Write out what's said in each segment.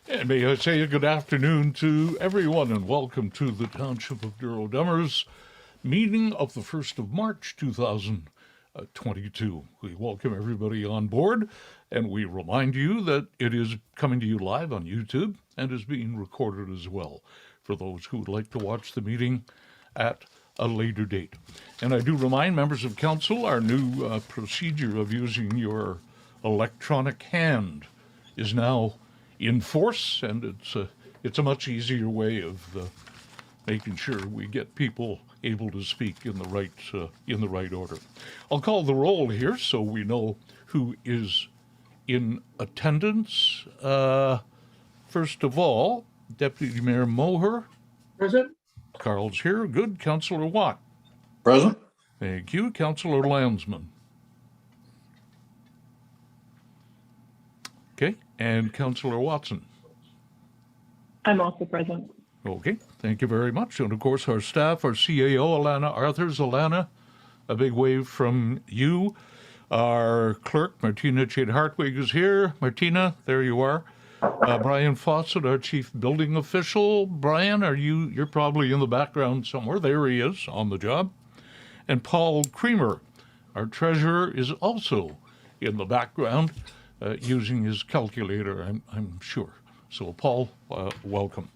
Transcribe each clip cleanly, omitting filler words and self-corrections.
And may I say a good afternoon to everyone and welcome to the Township of Douro-Dummer's meeting of the 1st of March 2022. We welcome everybody on board and we remind you that it is coming to you live on YouTube and is being recorded as well for those who would like to watch the meeting at a later date. And I do remind members of council our new procedure of using your electronic hand is now in force, and it's a much easier way of making sure we get people able to speak in the right order. I'll call the roll here so we know who is in attendance. First of all, Deputy Mayor Moher. Present. Carl's here. Good. Councillor Watt. Present. Thank you. Councillor Landsman. Okay. And Councillor Watson. I'm also present. Okay, thank you very much. And of course, our staff, our CAO, Alana Arthurs. Alana, a big wave from you. Our clerk, Martina Chade-Hartwig, is here. Martina, there you are. Brian Fawcett, our chief building official. Brian, you're probably in the background somewhere. There he is on the job. And Paul Creamer, our treasurer, is also in the background. Using his calculator, I'm sure. So, Paul, welcome.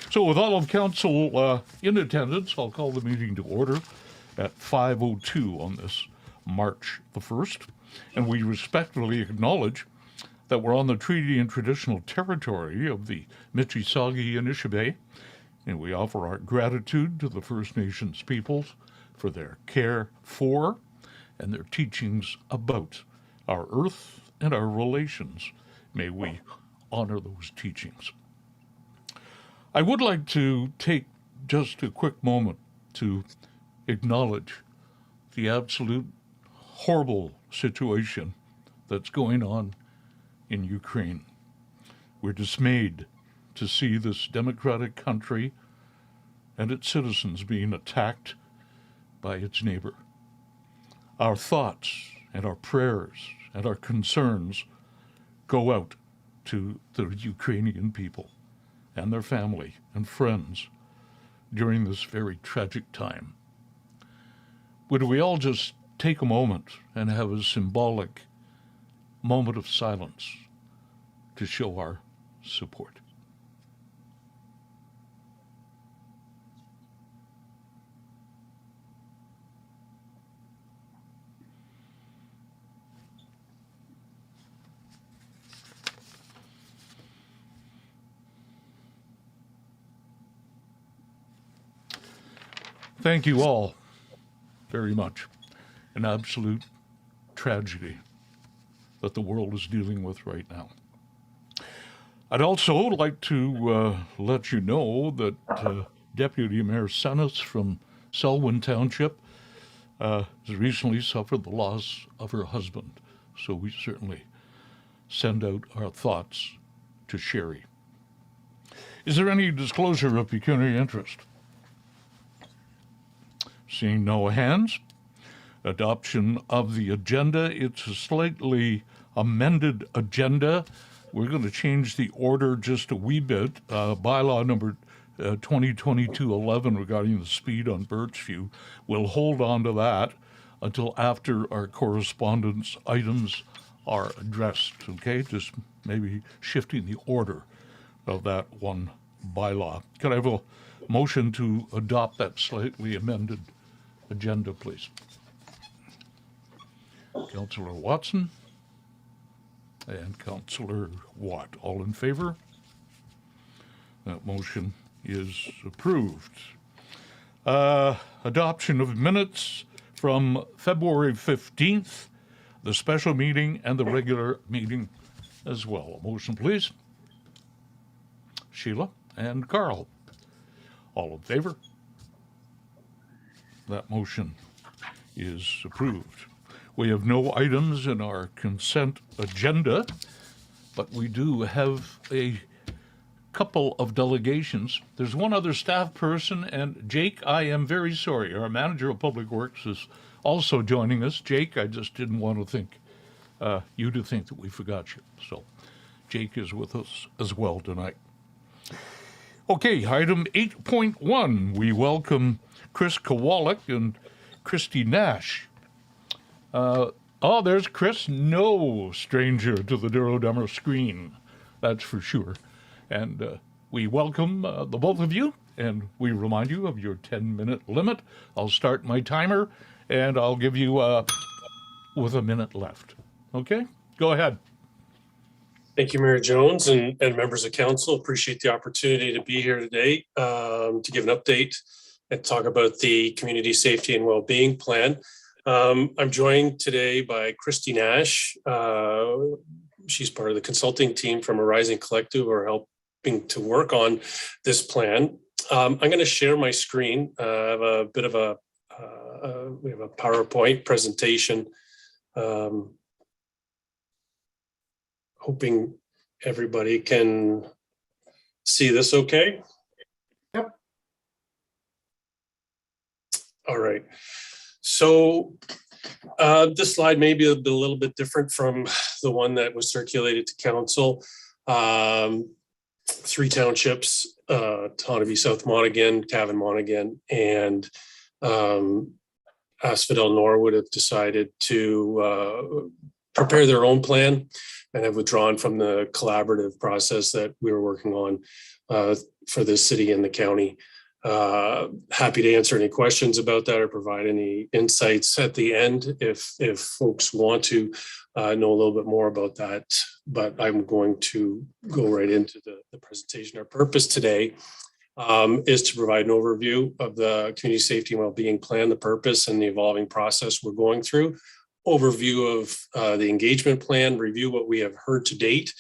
So, with all of council in attendance, I'll call the meeting to order at 5:02 on this March the 1st. And we respectfully acknowledge that we're on the treaty and traditional territory of the Mississauga Anishinaabe, and we offer our gratitude to the First Nations peoples for their care for and their teachings about our earth and our relations. May we honor those teachings. I would like to take just a quick moment to acknowledge the absolute horrible situation that's going on in Ukraine. We're dismayed to see this democratic country and its citizens being attacked by its neighbor. Our thoughts and our prayers and our concerns go out to the Ukrainian people and their family and friends during this very tragic time. Would we all just take a moment and have a symbolic moment of silence to show our support? Thank you all very much. An absolute tragedy that the world is dealing with right now. I'd also like to let you know that Deputy Mayor Senes from Selwyn Township has recently suffered the loss of her husband. So we certainly send out our thoughts to Sherry. Is there any disclosure of pecuniary interest? Seeing no hands, adoption of the agenda. It's a slightly amended agenda. We're going to change the order just a wee bit. Bylaw number 2022-11 regarding the speed on Birchview. We'll hold on to that until after our correspondence items are addressed, okay? Just maybe shifting the order of that one bylaw. Could I have a motion to adopt that slightly amended agenda, please? Councillor Watson and Councillor Watt. All in favor? That motion is approved. Adoption of minutes from February 15th, the special meeting and the regular meeting as well. A motion, please. Sheila and Carl. All in favor? That motion is approved. We have no items in our consent agenda, but we do have a couple of delegations. There's one other staff person, and Jake, I am very sorry. Our manager of Public Works is also joining us. Jake, I just didn't want to think you to think that we forgot you. So Jake is with us as well tonight. Okay, item 8.1, we welcome Chris Kowalik and Christy Nash. There's Chris, no stranger to the Douro-Dummer screen, that's for sure. And we welcome the both of you, and we remind you of your 10-minute limit. I'll start my timer, and I'll give you with a minute left. Okay, go ahead. Thank you, Mayor Jones and members of council. Appreciate the opportunity to be here today to give an update and talk about the community safety and well-being plan. I'm joined today by Christy Nash. She's part of the consulting team from Arising Collective, who are helping to work on this plan. I'm going to share my screen. I have a bit of we have a PowerPoint presentation. Hoping everybody can see this okay. Yep. All right. So this slide may be a little bit different from the one that was circulated to council. 3 townships, Tonabee, South Monaghan, Cavan, Monaghan, and Asphodel Norwood have decided to prepare their own plan and have withdrawn from the collaborative process that we were working on for the city and the county. Happy to answer any questions about that or provide any insights at the end if folks want to know a little bit more about that. But I'm going to go right into the presentation. Our purpose today is to provide an overview of the community safety and well-being plan, the purpose and the evolving process we're going through, overview of the engagement plan, review what we have heard to date,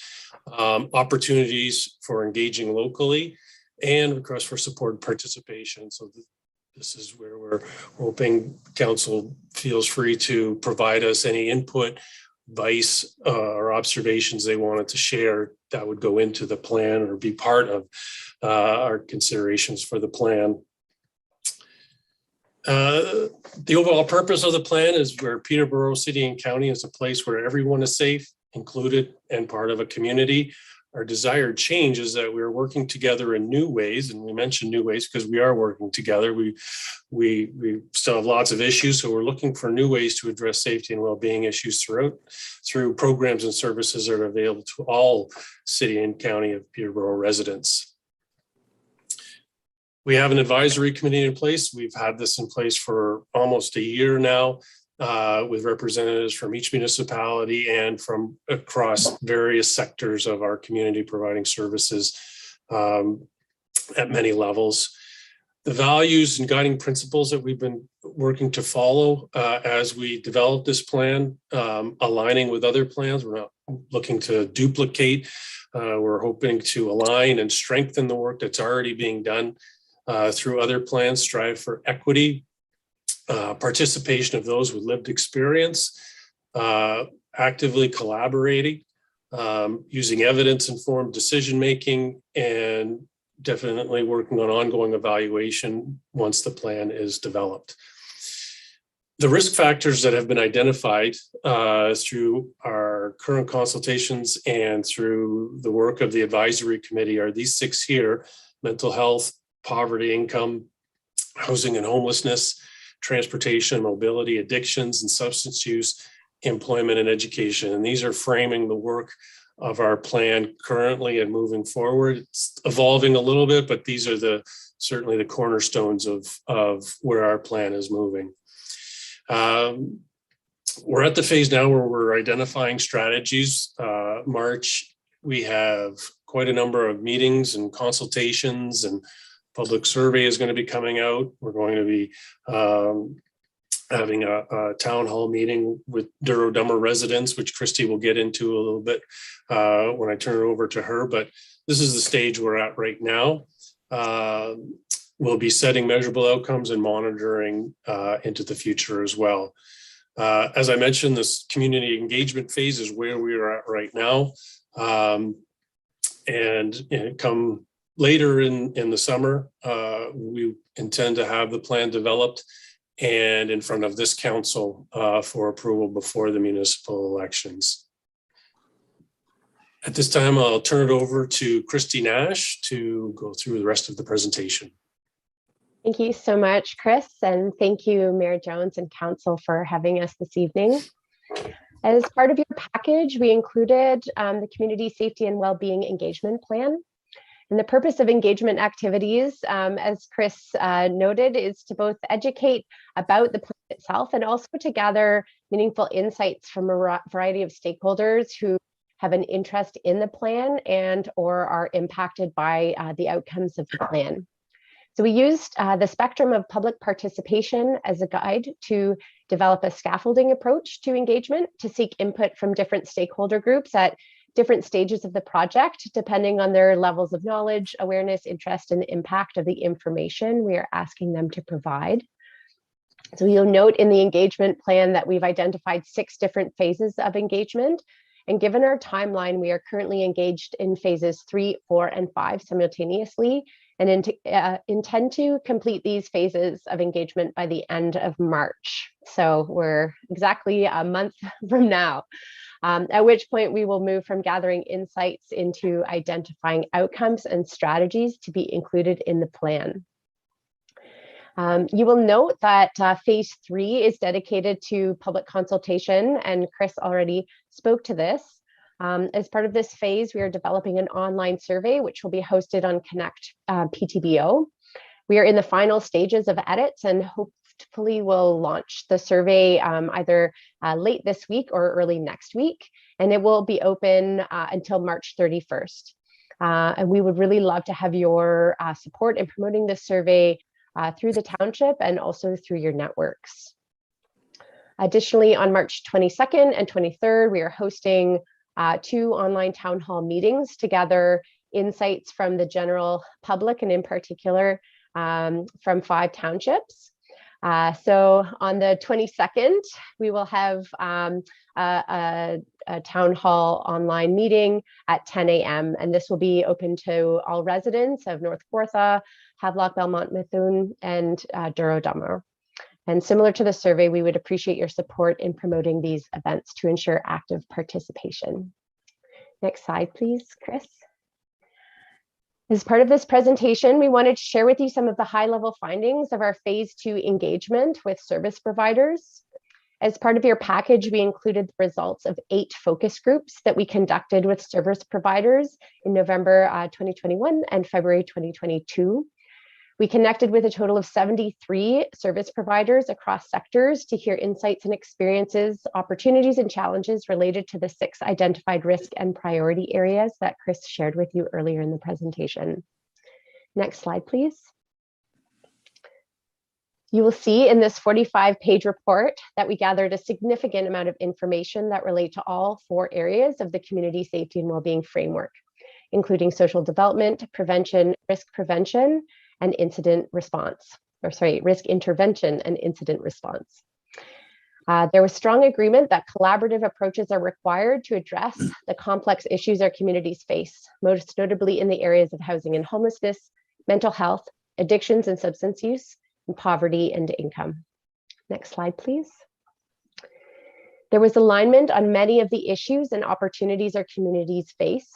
opportunities for engaging locally, and request for support and participation. So this is where we're hoping council feels free to provide us any input, advice, or observations they wanted to share that would go into the plan or be part of our considerations for the plan. The overall purpose of the plan is where Peterborough City and County is a place where everyone is safe, included, and part of a community. Our desired change is that we're working together in new ways, and we mentioned new ways because we are working together. We still have lots of issues, so we're looking for new ways to address safety and well-being issues through programs and services that are available to all City and County of Peterborough residents. We have an advisory committee in place. We've had this in place for almost a year now, with representatives from each municipality and from across various sectors of our community providing services at many levels. The values and guiding principles that we've been working to follow as we develop this plan, aligning with other plans. We're not looking to duplicate. We're hoping to align and strengthen the work that's already being done through other plans, strive for equity, participation of those with lived experience, actively collaborating, using evidence-informed decision-making, and definitely working on ongoing evaluation once the plan is developed. The risk factors that have been identified through our current consultations and through the work of the advisory committee are these 6 here: mental health, poverty, income, housing and homelessness, transportation, mobility, addictions and substance use, employment and education. And these are framing the work of our plan currently and moving forward. It's evolving a little bit, but these are certainly the cornerstones of where our plan is moving. We're at the phase now where we're identifying strategies. March, we have quite a number of meetings and consultations, and public survey is going to be coming out. We're going to be having a town hall meeting with Douro-Dummer residents, which Christy will get into a little bit when I turn it over to her. But this is the stage we're at right now. We'll be setting measurable outcomes and monitoring into the future as well. As I mentioned, this community engagement phase is where we are at right now. And come later in the summer, we intend to have the plan developed and in front of this council for approval before the municipal elections. At this time, I'll turn it over to Christy Nash to go through the rest of the presentation. Thank you so much, Chris, and thank you, Mayor Jones and Council, for having us this evening. As part of your package, we included the Community Safety and Wellbeing Engagement Plan. And the purpose of engagement activities, as Chris noted, is to both educate about the plan itself and also to gather meaningful insights from a variety of stakeholders who have an interest in the plan and or are impacted by the outcomes of the plan. So we used the spectrum of public participation as a guide to develop a scaffolding approach to engagement to seek input from different stakeholder groups at different stages of the project, depending on their levels of knowledge, awareness, interest, and the impact of the information we are asking them to provide. So you'll note in the engagement plan that we've identified 6 different phases of engagement. And given our timeline, we are currently engaged in phases 3, 4, and 5 simultaneously, and intend to complete these phases of engagement by the end of March. So we're exactly a month from now, at which point we will move from gathering insights into identifying outcomes and strategies to be included in the plan. You will note that phase 3 is dedicated to public consultation, and Chris already spoke to this. As part of this phase, we are developing an online survey, which will be hosted on Connect PTBO. We are in the final stages of edits and hopefully will launch the survey either late this week or early next week, and it will be open until March 31st. And we would really love to have your support in promoting this survey through the township and also through your networks. Additionally, on March 22nd and 23rd, we are hosting 2 online town hall meetings to gather insights from the general public and in particular from 5 townships. So on the 22nd, we will have a town hall online meeting at 10 a.m. and this will be open to all residents of North Kawartha, Havelock, Belmont, Methuen, and Douro-Dummer. And similar to the survey, we would appreciate your support in promoting these events to ensure active participation. Next slide, please, Chris. As part of this presentation, we wanted to share with you some of the high-level findings of our phase 2 engagement with service providers. As part of your package, we included the results of 8 focus groups that we conducted with service providers in November 2021 and February 2022. We connected with a total of 73 service providers across sectors to hear insights and experiences, opportunities and challenges related to the 6 identified risk and priority areas that Chris shared with you earlier in the presentation. Next slide, please. You will see in this 45-page report that we gathered a significant amount of information that relate to all 4 areas of the community safety and wellbeing framework, including social development, prevention, risk prevention, and incident response, risk intervention and incident response. There was strong agreement that collaborative approaches are required to address the complex issues our communities face, most notably in the areas of housing and homelessness, mental health, addictions and substance use, and poverty and income. Next slide, please. There was alignment on many of the issues and opportunities our communities face.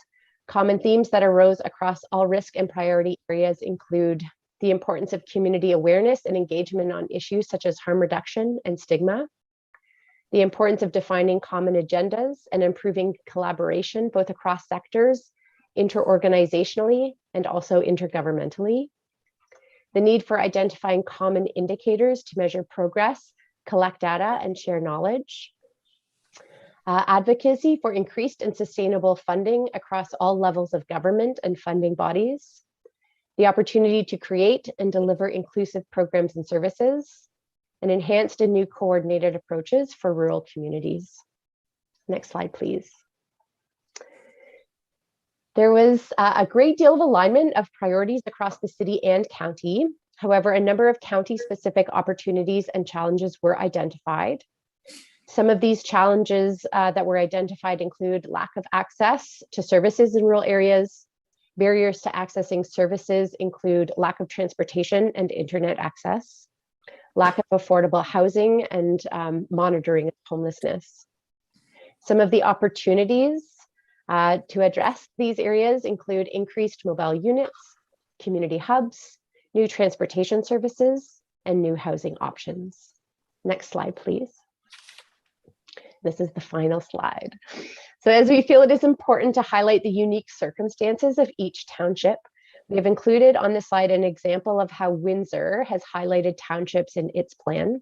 Common themes that arose across all risk and priority areas include the importance of community awareness and engagement on issues such as harm reduction and stigma, the importance of defining common agendas and improving collaboration both across sectors, interorganizationally, and also intergovernmentally, the need for identifying common indicators to measure progress, collect data, and share knowledge, advocacy for increased and sustainable funding across all levels of government and funding bodies, the opportunity to create and deliver inclusive programs and services, and enhanced and new coordinated approaches for rural communities. Next slide, please. There was a great deal of alignment of priorities across the city and county. However, a number of county-specific opportunities and challenges were identified. Some of these challenges that were identified include lack of access to services in rural areas. Barriers to accessing services include lack of transportation and internet access, lack of affordable housing, and monitoring of homelessness. Some of the opportunities To address these areas include increased mobile units, community hubs, new transportation services, and new housing options. Next slide, please. This is the final slide. So as we feel it is important to highlight the unique circumstances of each township, we have included on this slide an example of how Windsor has highlighted townships in its plan.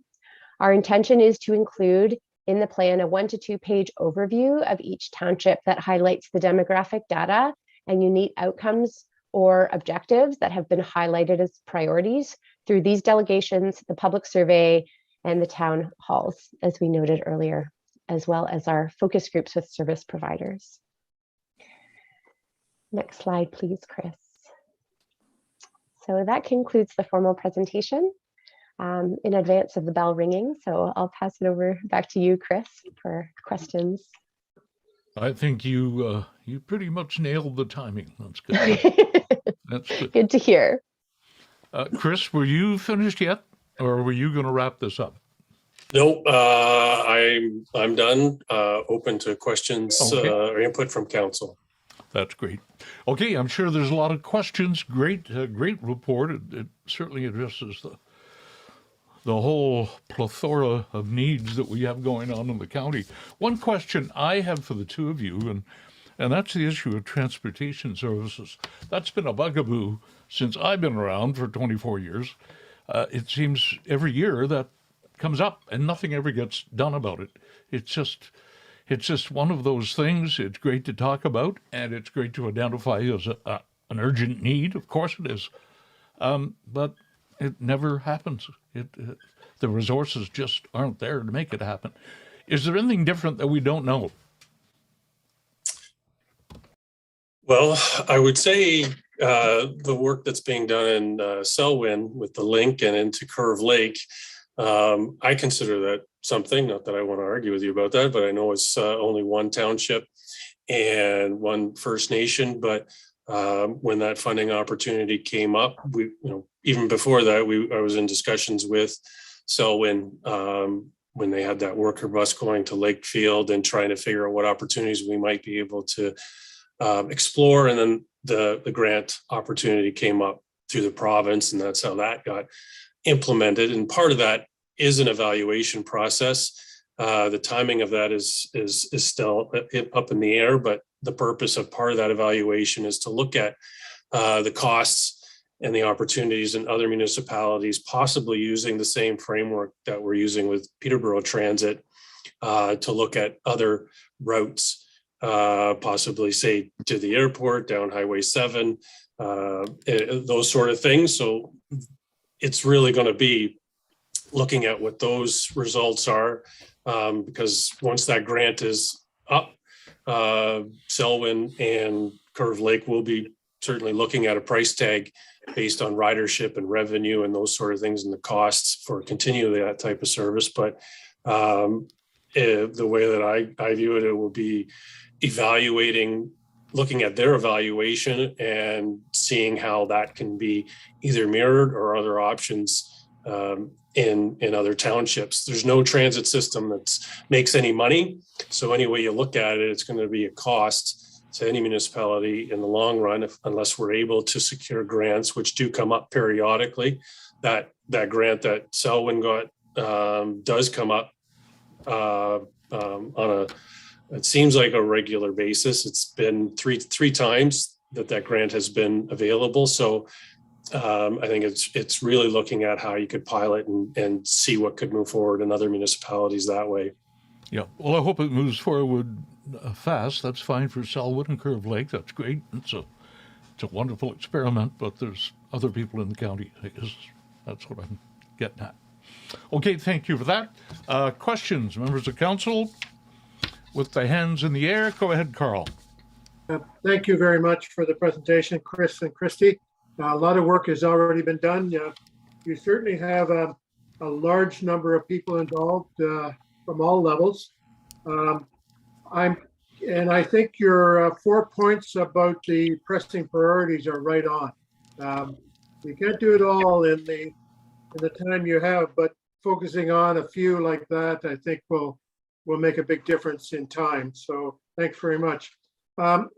Our intention is to include in the plan a 1 to 2 page overview of each township that highlights the demographic data and unique outcomes or objectives that have been highlighted as priorities through these delegations, the public survey, and the town halls, as we noted earlier, as well as our focus groups with service providers. Next slide, please, Chris. So that concludes the formal presentation in advance of the bell ringing. So I'll pass it over back to you, Chris, for questions. I think you pretty much nailed the timing. That's good. That's good. Good to hear. Chris, were you finished yet, or were you going to wrap this up? No, I'm done. Open to questions or input from council. That's great. Okay, I'm sure there's a lot of questions. Great report. It certainly addresses the whole plethora of needs that we have going on in the county. One question I have for the two of you, and that's the issue of transportation services. That's been a bugaboo since I've been around for 24 years. It seems every year that comes up and nothing ever gets done about it. It's just one of those things. It's great to talk about, and it's great to identify as an urgent need. Of course it is. But it never happens. The resources just aren't there to make it happen. Is there anything different that we don't know? Well, I would say the work that's being done in Selwyn with the link and into Curve Lake, I consider that something, not that I want to argue with you about that, but I know it's only one township and one First Nation, but when that funding opportunity came up, even before that, I was in discussions with Selwyn when they had that worker bus going to Lakefield and trying to figure out what opportunities we might be able to explore. And then the grant opportunity came up through the province, and that's how that got implemented. And part of that is an evaluation process. The timing of that is still up in the air, but the purpose of part of that evaluation is to look at the costs and the opportunities in other municipalities, possibly using the same framework that we're using with Peterborough Transit to look at other routes, possibly say to the airport, down Highway 7, those sort of things. So it's really going to be looking at what those results are, because once that grant is up, Selwyn and Curve Lake will be certainly looking at a price tag based on ridership and revenue and those sort of things and the costs for continuing that type of service. But the way that I view it, it will be looking at their evaluation and seeing how that can be either mirrored or other options in other townships. There's no transit system that makes any money. So any way you look at it, it's going to be a cost to any municipality in the long run, unless we're able to secure grants, which do come up periodically. That grant that Selwyn got does come up it seems like a regular basis. It's been three times that grant has been available. So I think it's really looking at how you could pilot and see what could move forward in other municipalities that way. Yeah, well, I hope it moves forward fast. That's fine for Selwyn and Curve Lake. That's great. It's a wonderful experiment, but there's other people in the county. I guess that's what I'm getting at. Okay, thank you for that. Questions, members of council? With the hands in the air, go ahead, Carl. Thank you very much for the presentation, Chris and Christy. A lot of work has already been done. You certainly have a large number of people involved from all levels. I think your 4 points about the pressing priorities are right on. You can't do it all in the time you have, but focusing on a few like that, I think will make a big difference in time. So thanks very much.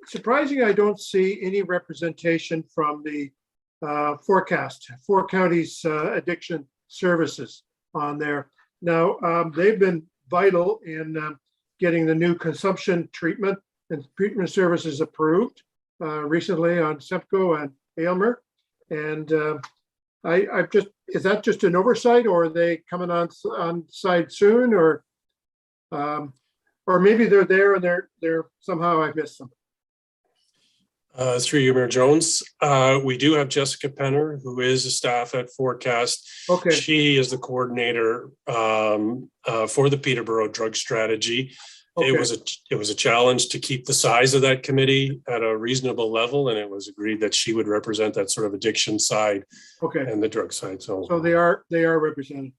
Surprising, I don't see any representation from the forecast, Four Counties Addiction Services on there. Now, they've been vital in getting the new consumption treatment and treatment services approved recently on Simcoe and Aylmer. And I just, is that just an oversight, or are they coming on side soon, or maybe they're there and they're somehow I missed them. Through you, Mayor Jones. We do have Jessica Penner, who is a staff at Forecast. Okay, She is the coordinator for the Peterborough drug strategy. okay, It was a challenge to keep the size of that committee at a reasonable level, and it was agreed that she would represent that sort of addiction side okay. and the drug side. So they are represented.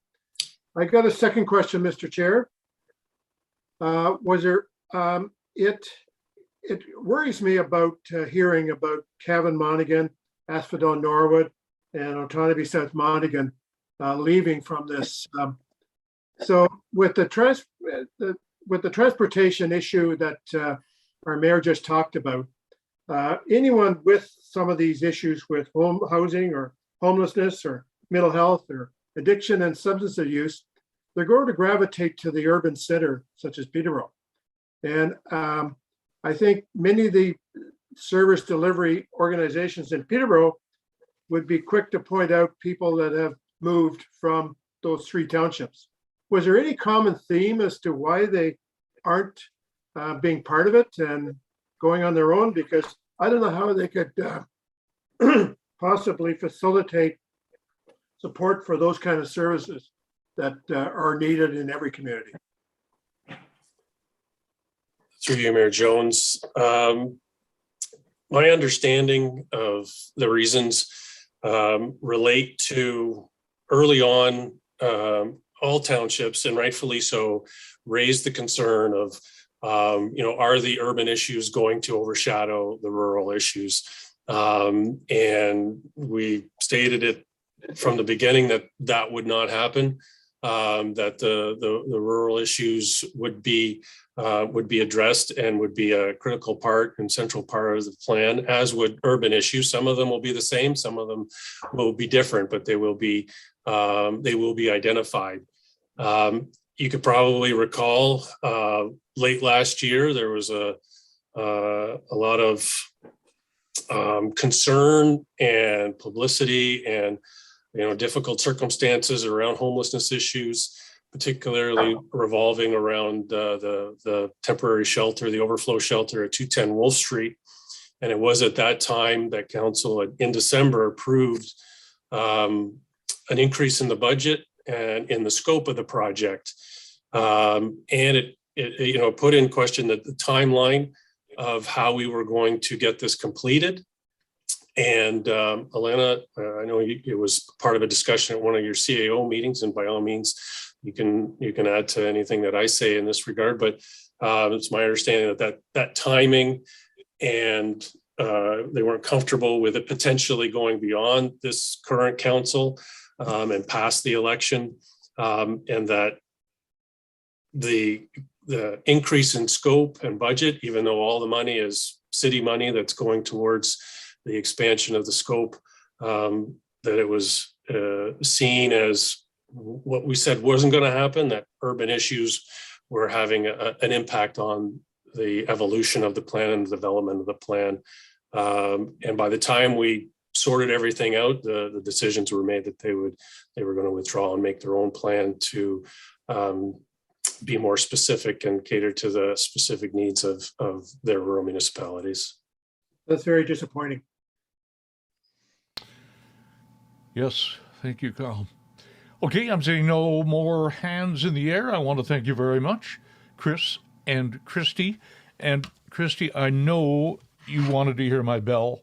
I got a second question, Mr. Chair. Was there, it worries me about hearing about Cavan Monaghan, Asphodel Norwood, and Otonabee South Monaghan leaving from this. So with the transportation issue that our mayor just talked about, anyone with some of these issues with housing or homelessness or mental health or addiction and substance abuse, they're going to gravitate to the urban center, such as Peterborough. And I think many of the service delivery organizations in Peterborough would be quick to point out people that have moved from those three townships. Was there any common theme as to why they aren't being part of it and going on their own? Because I don't know how they could possibly facilitate support for those kind of services that are needed in every community. Through you, Mayor Jones. My understanding of the reasons relate to early on, all townships, and rightfully so, raised the concern of, are the urban issues going to overshadow the rural issues? And we stated it from the beginning that would not happen. That the rural issues would be addressed and would be a critical part and central part of the plan, as would urban issues. Some of them will be the same, some of them will be different, but they will be identified. You could probably recall late last year there was a lot of concern and publicity and difficult circumstances around homelessness issues, particularly revolving around the temporary shelter, the overflow shelter at 210 Wolf Street. And it was at that time that council in December approved an increase in the budget and in the scope of the project. And it put in question the timeline of how we were going to get this completed. And Alana, I know it was part of a discussion at one of your CAO meetings, and by all means, you can add to anything that I say in this regard. But it's my understanding that timing, and they weren't comfortable with it potentially going beyond this current council and past the election, and that the increase in scope and budget, even though all the money is city money that's going towards the expansion of the scope, that it was seen as what we said wasn't going to happen, that urban issues were having an impact on the evolution of the plan and the development of the plan. And by the time we sorted everything out, the decisions were made that they were going to withdraw and make their own plan to be more specific and cater to the specific needs of their rural municipalities. That's very disappointing. Yes, thank you, Carl. Okay, I'm seeing no more hands in the air. I want to thank you very much, Chris and Christy. And Christy, I know you wanted to hear my bell.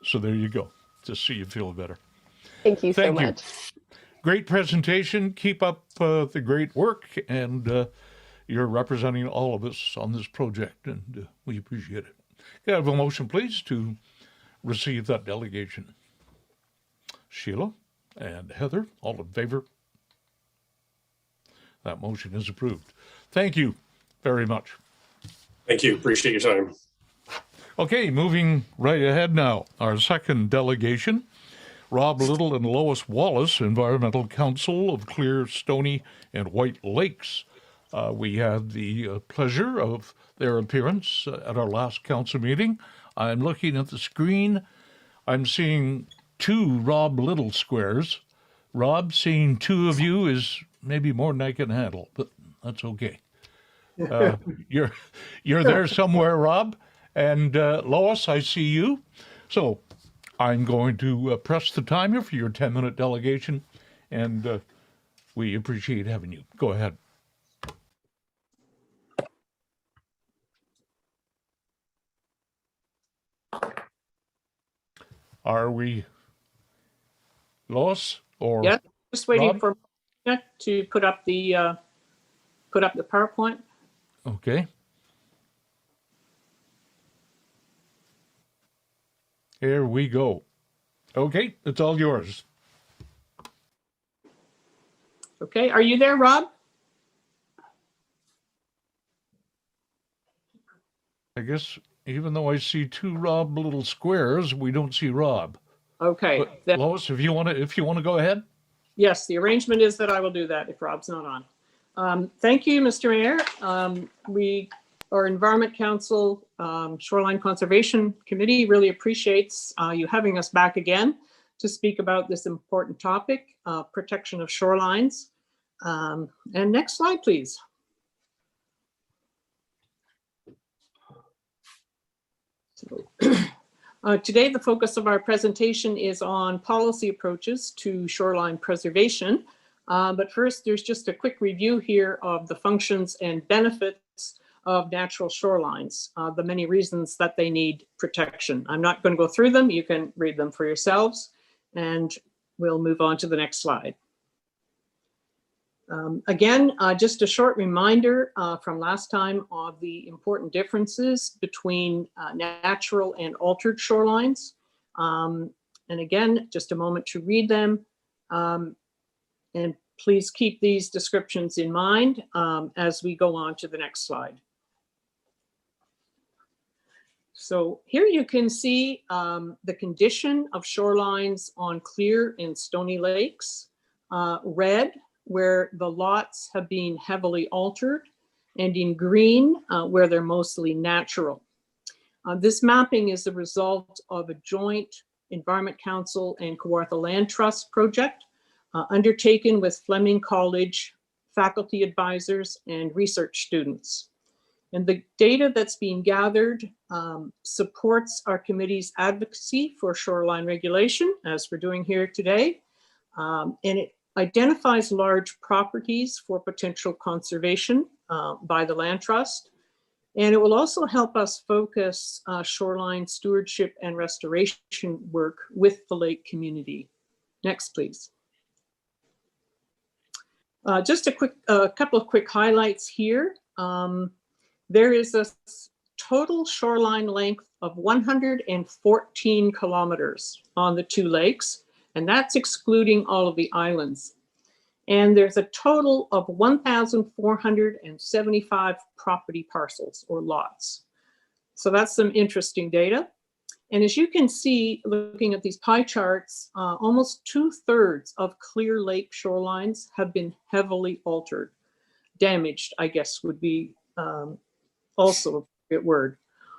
So there you go, just so you feel better. Thank you so much. Great presentation. Keep up the great work. And you're representing all of us on this project, and we appreciate it. Can I have a motion, please, to receive that delegation? Sheila and Heather, all in favor? That motion is approved. Thank you very much. Thank you. Appreciate your time. Okay, moving right ahead now. Our second delegation, Rob Little and Lois Wallace, Environmental Council of Clear, Stony, and White Lakes. We had the pleasure of their appearance at our last council meeting. I'm looking at the screen. I'm seeing 2 Rob Little squares. Rob, seeing 2 of you is maybe more than I can handle, but that's okay. You're there somewhere, Rob. And Lois, I see you. So I'm going to press the timer for your 10-minute delegation, and we appreciate having you. Go ahead. Are we, Lois, or Yes, just waiting Rob? for Martina to put up the PowerPoint. Okay. Here we go. Okay, it's all yours. Okay, are you there, Rob? I guess even though I see 2 Rob Little squares, we don't see Rob. Okay, But then, Lois, if you want to go ahead. yes, the arrangement is that I will do that if Rob's not on. Thank you, Mr. Mayor. Our Environment Council Shoreline Conservation Committee really appreciates you having us back again to speak about this important topic, protection of shorelines. And next slide, please. Today, the focus of our presentation is on policy approaches to shoreline preservation. But first, there's just a quick review here of the functions and benefits of natural shorelines, the many reasons that they need protection. I'm not going to go through them. You can read them for yourselves, and we'll move on to the next slide. Again, just a short reminder from last time of the important differences between natural and altered shorelines. And again, just a moment to read them. And please keep these descriptions in mind as we go on to the next slide. So here you can see the condition of shorelines on clear and stony lakes. Red, where the lots have been heavily altered, and in green, where they're mostly natural. This mapping is the result of a joint Environment Council and Kawartha Land Trust project undertaken with Fleming College faculty advisors and research students. And the data that's being gathered supports our committee's advocacy for shoreline regulation, as we're doing here today. And it identifies large properties for potential conservation by the Land Trust. And it will also help us focus shoreline stewardship and restoration work with the lake community. Next, please. Just a couple of quick highlights here. There is a total shoreline length of 114 kilometers on the 2 lakes, and that's excluding all of the islands. And there's a total of 1,475 property parcels or lots. So that's some interesting data. And as you can see, looking at these pie charts, almost 2/3 of clear lake shorelines have been heavily altered. Damaged, I guess, would be also a good word.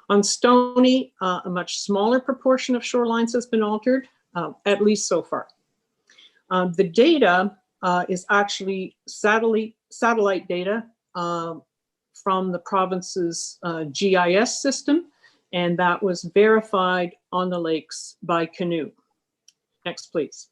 On stony, a much smaller proportion of shorelines has been altered, at least so far. The data is actually satellite data from the province's GIS system, and that was verified on the lakes by canoe. Next, please.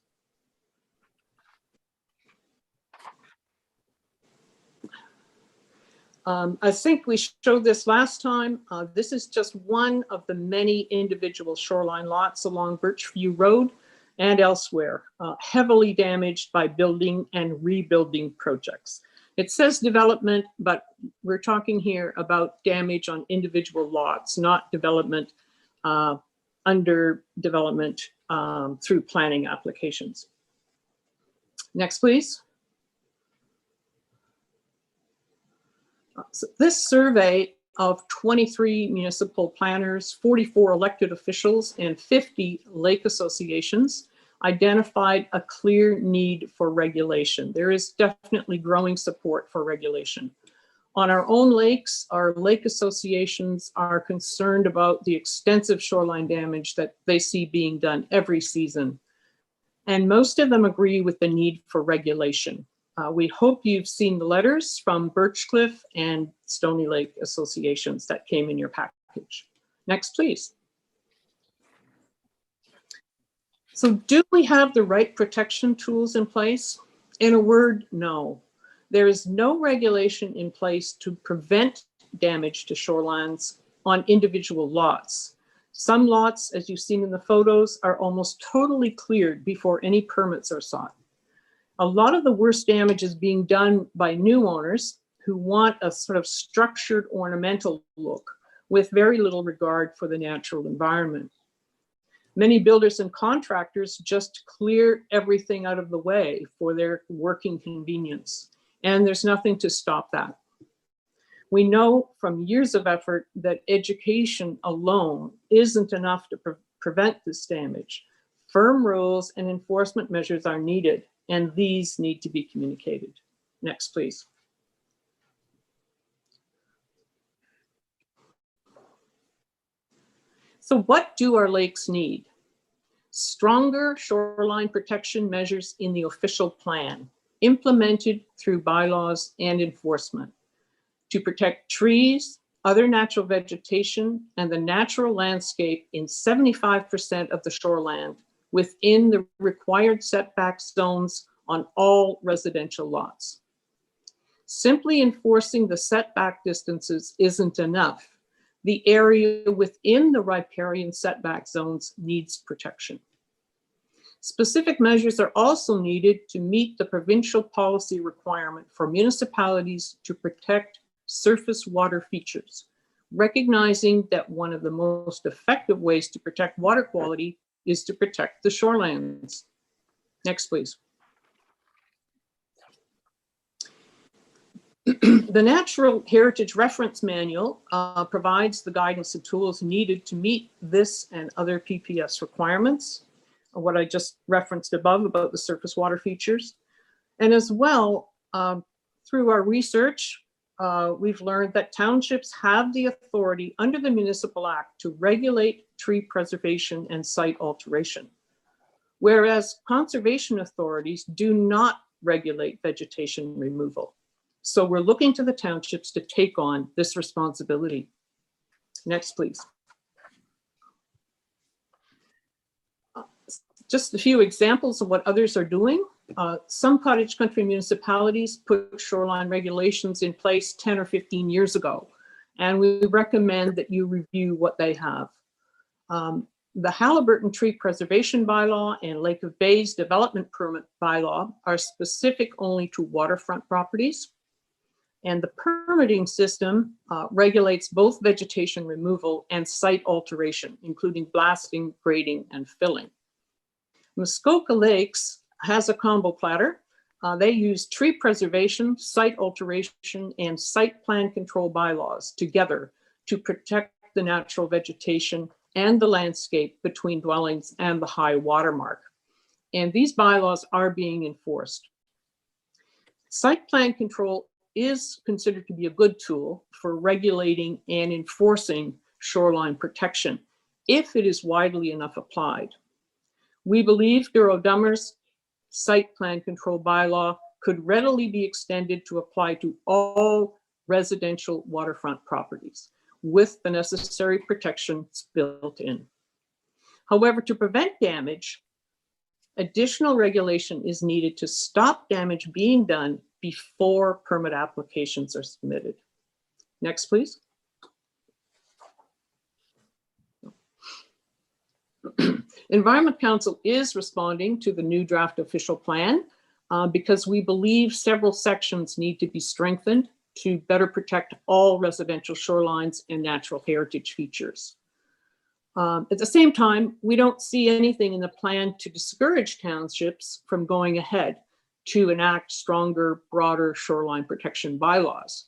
I think we showed this last time. This is just one of the many individual shoreline lots along Birchview Road and elsewhere, heavily damaged by building and rebuilding projects. It says development, but we're talking here about damage on individual lots, not development under development through planning applications. Next, please. So this survey of 23 municipal planners, 44 elected officials, and 50 lake associations identified a clear need for regulation. There is definitely growing support for regulation. On our own lakes, our lake associations are concerned about the extensive shoreline damage that they see being done every season. And most of them agree with the need for regulation. We hope you've seen the letters from Birchcliff and Stony Lake associations that came in your package. Next, please. So do we have the right protection tools in place? In a word, no. There is no regulation in place to prevent damage to shorelines on individual lots. Some lots, as you've seen in the photos, are almost totally cleared before any permits are sought. A lot of the worst damage is being done by new owners who want a sort of structured ornamental look with very little regard for the natural environment. Many builders and contractors just clear everything out of the way for their working convenience, and there's nothing to stop that. We know from years of effort that education alone isn't enough to prevent this damage. Firm rules and enforcement measures are needed, and these need to be communicated. Next, please. So what do our lakes need? Stronger shoreline protection measures in the official plan, implemented through bylaws and enforcement, to protect trees, other natural vegetation, and the natural landscape in 75% of the shoreland within the required setback zones on all residential lots. Simply enforcing the setback distances isn't enough. The area within the riparian setback zones needs protection. Specific measures are also needed to meet the provincial policy requirement for municipalities to protect surface water features, recognizing that one of the most effective ways to protect water quality is to protect the shorelands. Next, please. The Natural Heritage Reference Manual provides the guidance and tools needed to meet this and other PPS requirements, what I just referenced above about the surface water features. And as well, through our research, we've learned that townships have the authority under the Municipal Act to regulate tree preservation and site alteration, whereas conservation authorities do not regulate vegetation removal. So we're looking to the townships to take on this responsibility. Next, please. Just a few examples of what others are doing. Some cottage country municipalities put shoreline regulations in place 10 or 15 years ago, and we recommend that you review what they have. The Halliburton Tree Preservation Bylaw and Lake of Bays Development Permit Bylaw are specific only to waterfront properties. And the permitting system regulates both vegetation removal and site alteration, including blasting, grading, and filling. Muskoka Lakes has a combo platter. They use tree preservation, site alteration, and site plan control bylaws together to protect the natural vegetation and the landscape between dwellings and the high water mark. And these bylaws are being enforced. Site plan control is considered to be a good tool for regulating and enforcing shoreline protection if it is widely enough applied. We believe Douro-Dummer's site plan control bylaw could readily be extended to apply to all residential waterfront properties with the necessary protections built in. However, to prevent damage, additional regulation is needed to stop damage being done before permit applications are submitted. Next, please. Environment Council is responding to the new draft official plan because we believe several sections need to be strengthened to better protect all residential shorelines and natural heritage features. At the same time, we don't see anything in the plan to discourage townships from going ahead to enact stronger, broader shoreline protection bylaws.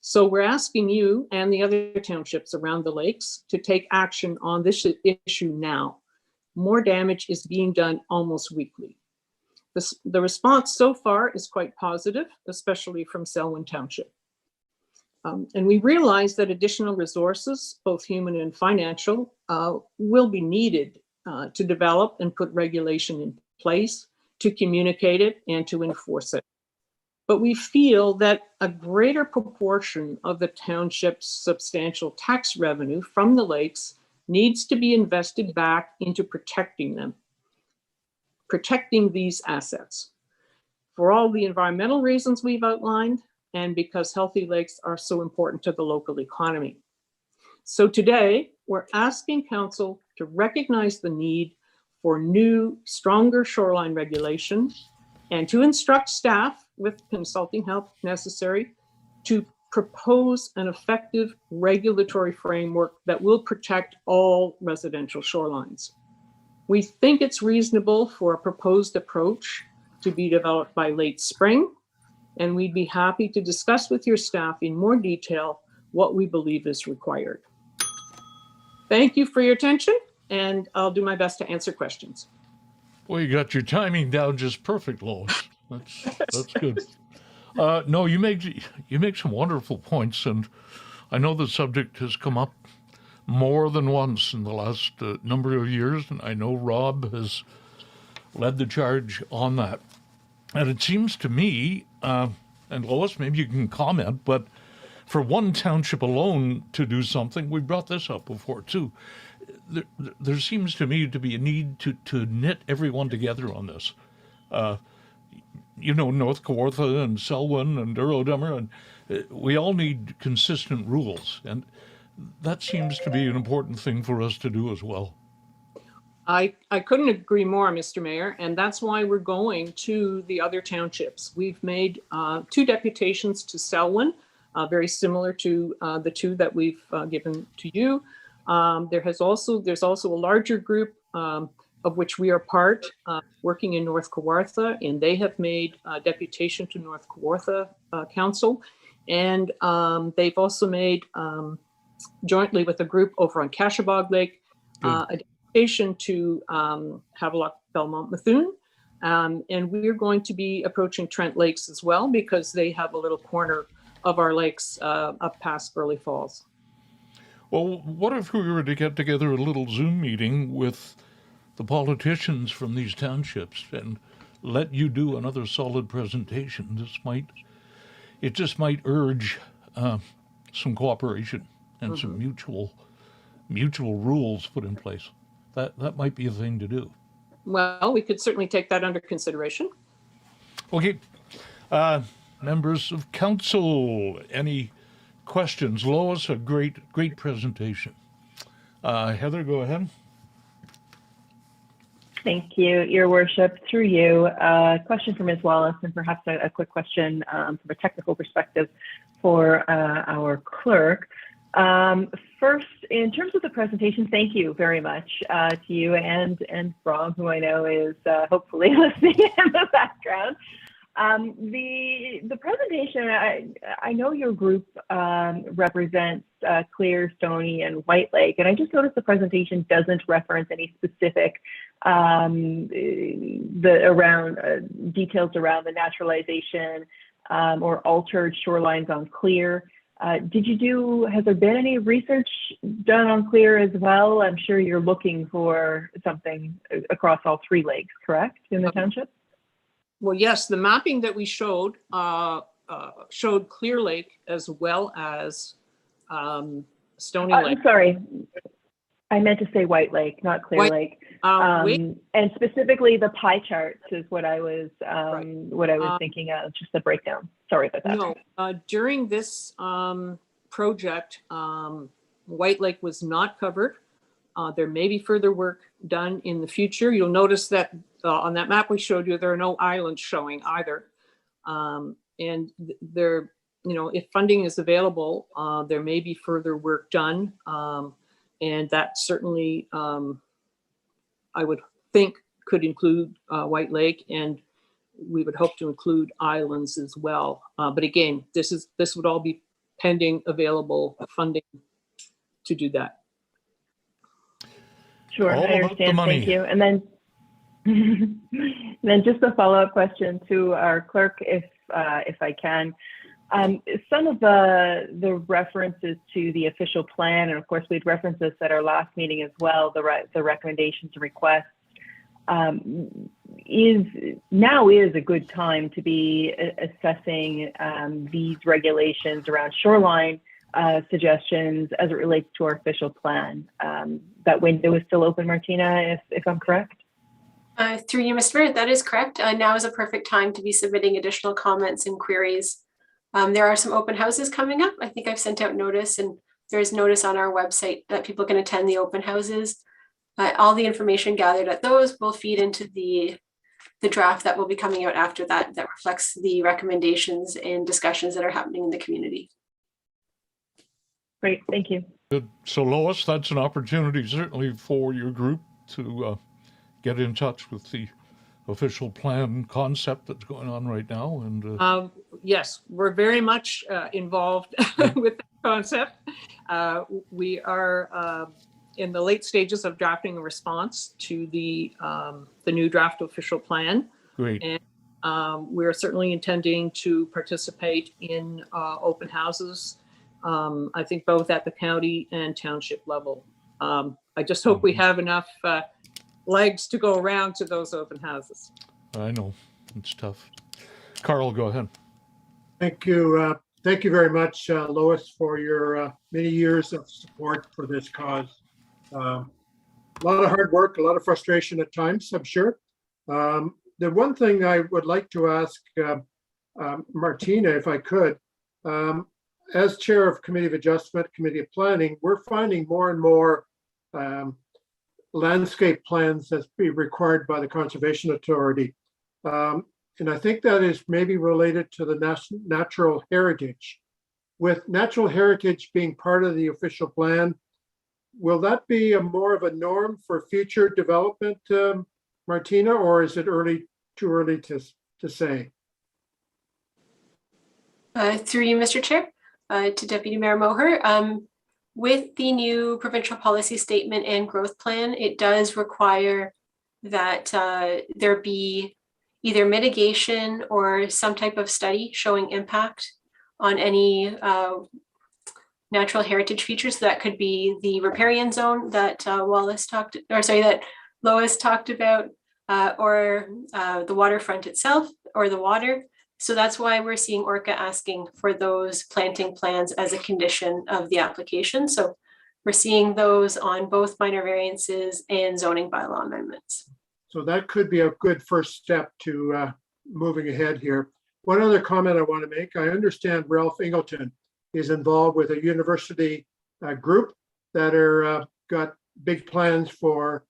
So we're asking you and the other townships around the lakes to take action on this issue now. More damage is being done almost weekly. The response so far is quite positive, especially from Selwyn Township. And we realize that additional resources, both human and financial, will be needed to develop and put regulation in place, to communicate it and to enforce it. But we feel that a greater proportion of the township's substantial tax revenue from the lakes needs to be invested back into protecting them, protecting these assets. For all the environmental reasons we've outlined, and because healthy lakes are so important to the local economy. So today, we're asking Council to recognize the need for new, stronger shoreline regulation and to instruct staff with consulting help necessary to propose an effective regulatory framework that will protect all residential shorelines. We think it's reasonable for a proposed approach to be developed by late spring, and we'd be happy to discuss with your staff in more detail what we believe is required. Thank you for your attention, and I'll do my best to answer questions. Well, you got your timing down just perfect, Lois. That's good. No, you make some wonderful points, and I know the subject has come up more than once in the last number of years, and I know Rob has led the charge on that. And it seems to me, and Lois, maybe you can comment, but for one township alone to do something, we brought this up before too, there seems to me to be a need to knit everyone together on this. North Kawartha and Selwyn and Douro-Dummer, and we all need consistent rules. And that seems to be an important thing for us to do as well. I couldn't agree more, Mr. Mayor, and that's why we're going to the other townships. We've made 2 deputations to Selwyn, very similar to the 2 that we've given to you. There's also a larger group of which we are part, working in North Kawartha, and they have made a deputation to North Kawartha Council, and they've also made, jointly with a group over on Cashabog Lake, a deputation to Havelock Belmont Methuen, and we're going to be approaching Trent Lakes as well, because they have a little corner of our lakes up past Burley Falls. Well, what if we were to get together a little Zoom meeting with the politicians from these townships and let you do another solid presentation? It just might urge some cooperation and some mutual rules put in place. That might be a thing to do. Well, we could certainly take that under consideration. Okay. Members of council, any questions? Lois, a great presentation. Heather, go ahead. Thank you, Your Worship. Through you, question for Ms. Wallace, and perhaps a quick question from a technical perspective for our clerk. First, in terms of the presentation, thank you very much to you and Rob, who I know is hopefully listening in the background. The presentation, I know your group represents Clear, Stony, and White Lake, and I just noticed the presentation doesn't reference any specific details around the naturalization or altered shorelines on Clear. Has there been any research done on Clear as well? I'm sure you're looking for something across all 3 lakes, correct, in the township? Well, yes, the mapping that we showed showed Clear Lake as well as Stony Lake. I'm sorry, I meant to say White Lake, not Clear Lake. And specifically, the pie charts is what I was thinking of, just the breakdown. Sorry about that. No, during this project, White Lake was not covered. There may be further work done in the future. You'll notice that on that map we showed you, there are no islands showing either. And there, if funding is available, there may be further work done. And that certainly, I would think, could include White Lake, and we would hope to include islands as well. But again, this would all be pending available funding to do that. Sure, All I about the understand. money. Thank you. And then, then just a follow-up question to our clerk, if I can. Some of the references to the official plan, and of course we'd referenced this at our last meeting as well, the recommendations and requests, is a good time to be assessing these regulations around shoreline suggestions as it relates to our official plan. That window is still open, Martina, if I'm correct? Through you, Mr. Mayor, that is correct. Now is a perfect time to be submitting additional comments and queries. There are some open houses coming up. I think I've sent out notice, and there's notice on our website that people can attend the open houses. All the information gathered at those will feed into the draft that will be coming out after that, that reflects the recommendations and discussions that are happening in the community. Great, thank you. Good. So Lois, that's an opportunity certainly for your group to get in touch with the official plan concept that's going on right now. And yes, we're very much involved with the concept. We are in the late stages of drafting a response to the new draft official plan. great. And we're certainly intending to participate in open houses. I think both at the county and township level. I just hope we have enough legs to go around to those open houses. I know, it's tough. Carl, go ahead. Thank you. Thank you very much, Lois, for your many years of support for this cause. A lot of hard work, a lot of frustration at times, I'm sure. The one thing I would like to ask Martina, if I could, as chair of Committee of Adjustment, Committee of Planning, we're finding more and more landscape plans that's being required by the Conservation Authority. And I think that is maybe related to the natural heritage. With natural heritage being part of the official plan, will that be more of a norm for future development, Martina, or is it too early to say? Through you, Mr. Chair, to Deputy Mayor Moher. With the new provincial policy statement and growth plan, it does require that there be either mitigation or some type of study showing impact on any natural heritage features. So that could be the riparian zone that that Lois talked about, or the waterfront itself, or the water. So that's why we're seeing ORCA asking for those planting plans as a condition of the application. So we're seeing those on both minor variances and zoning bylaw amendments. So that could be a good first step to moving ahead here. One other comment I want to make, I understand Ralph Ingleton is involved with a university group that are got big plans for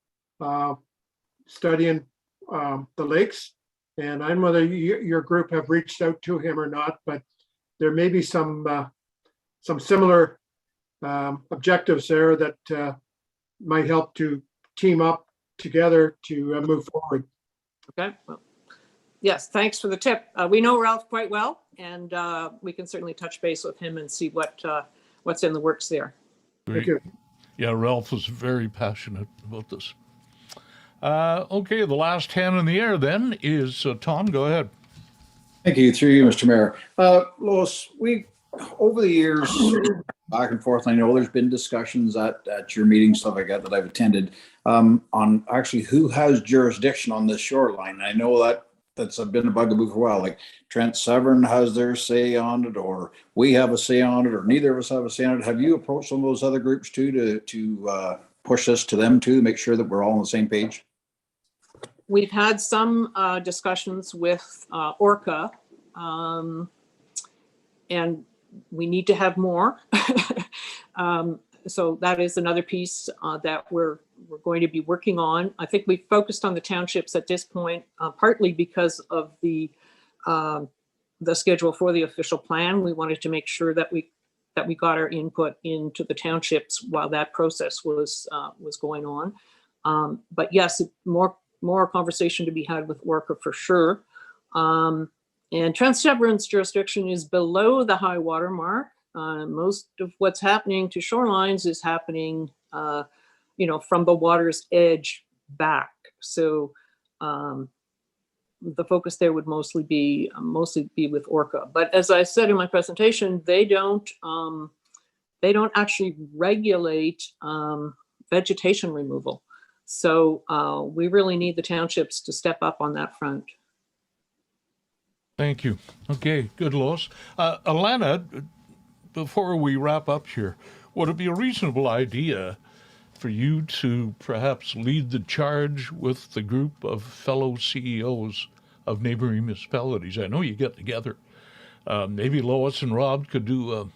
studying the lakes. And I don't know whether your group have reached out to him or not, but there may be some similar objectives there that might help to team up together to move forward. Okay. Well, yes, thanks for the tip. We know Ralph quite well, and we can certainly touch base with him and see what's in the works there. Thank you. Yeah, Ralph was very passionate about this. Okay, the last hand in the air then is Tom. Go ahead. Thank you. Through you, Mr. Mayor. Lois, we, over the years, back and forth, I know there's been discussions at your meetings, stuff like that I've attended, on actually who has jurisdiction on this shoreline. I know that's been a bugaboo for a while. Like Trent Severn has their say on it, or we have a say on it, or neither of us have a say on it. Have you approached some of those other groups too to push this to them too, to make sure that we're all on the same page? We've had some discussions with ORCA, and we need to have more. So that is another piece that we're going to be working on. I think we focused on the townships at this point, partly because of the schedule for the official plan. We wanted to make sure that we got our input into the townships while that process was going on. But yes, more conversation to be had with ORCA for sure. And Trent Severn's jurisdiction is below the high water mark. Most of what's happening to shorelines is happening, from the water's edge back. So the focus there would mostly be with orca. But as I said in my presentation, they don't actually regulate vegetation removal. So we really need the townships to step up on that front. Thank you. Okay, good, Lois. Alana, before we wrap up here, would it be a reasonable idea for you to perhaps lead the charge with the group of fellow CEOs of neighboring municipalities? I know you get together. Maybe Lois and Rob could do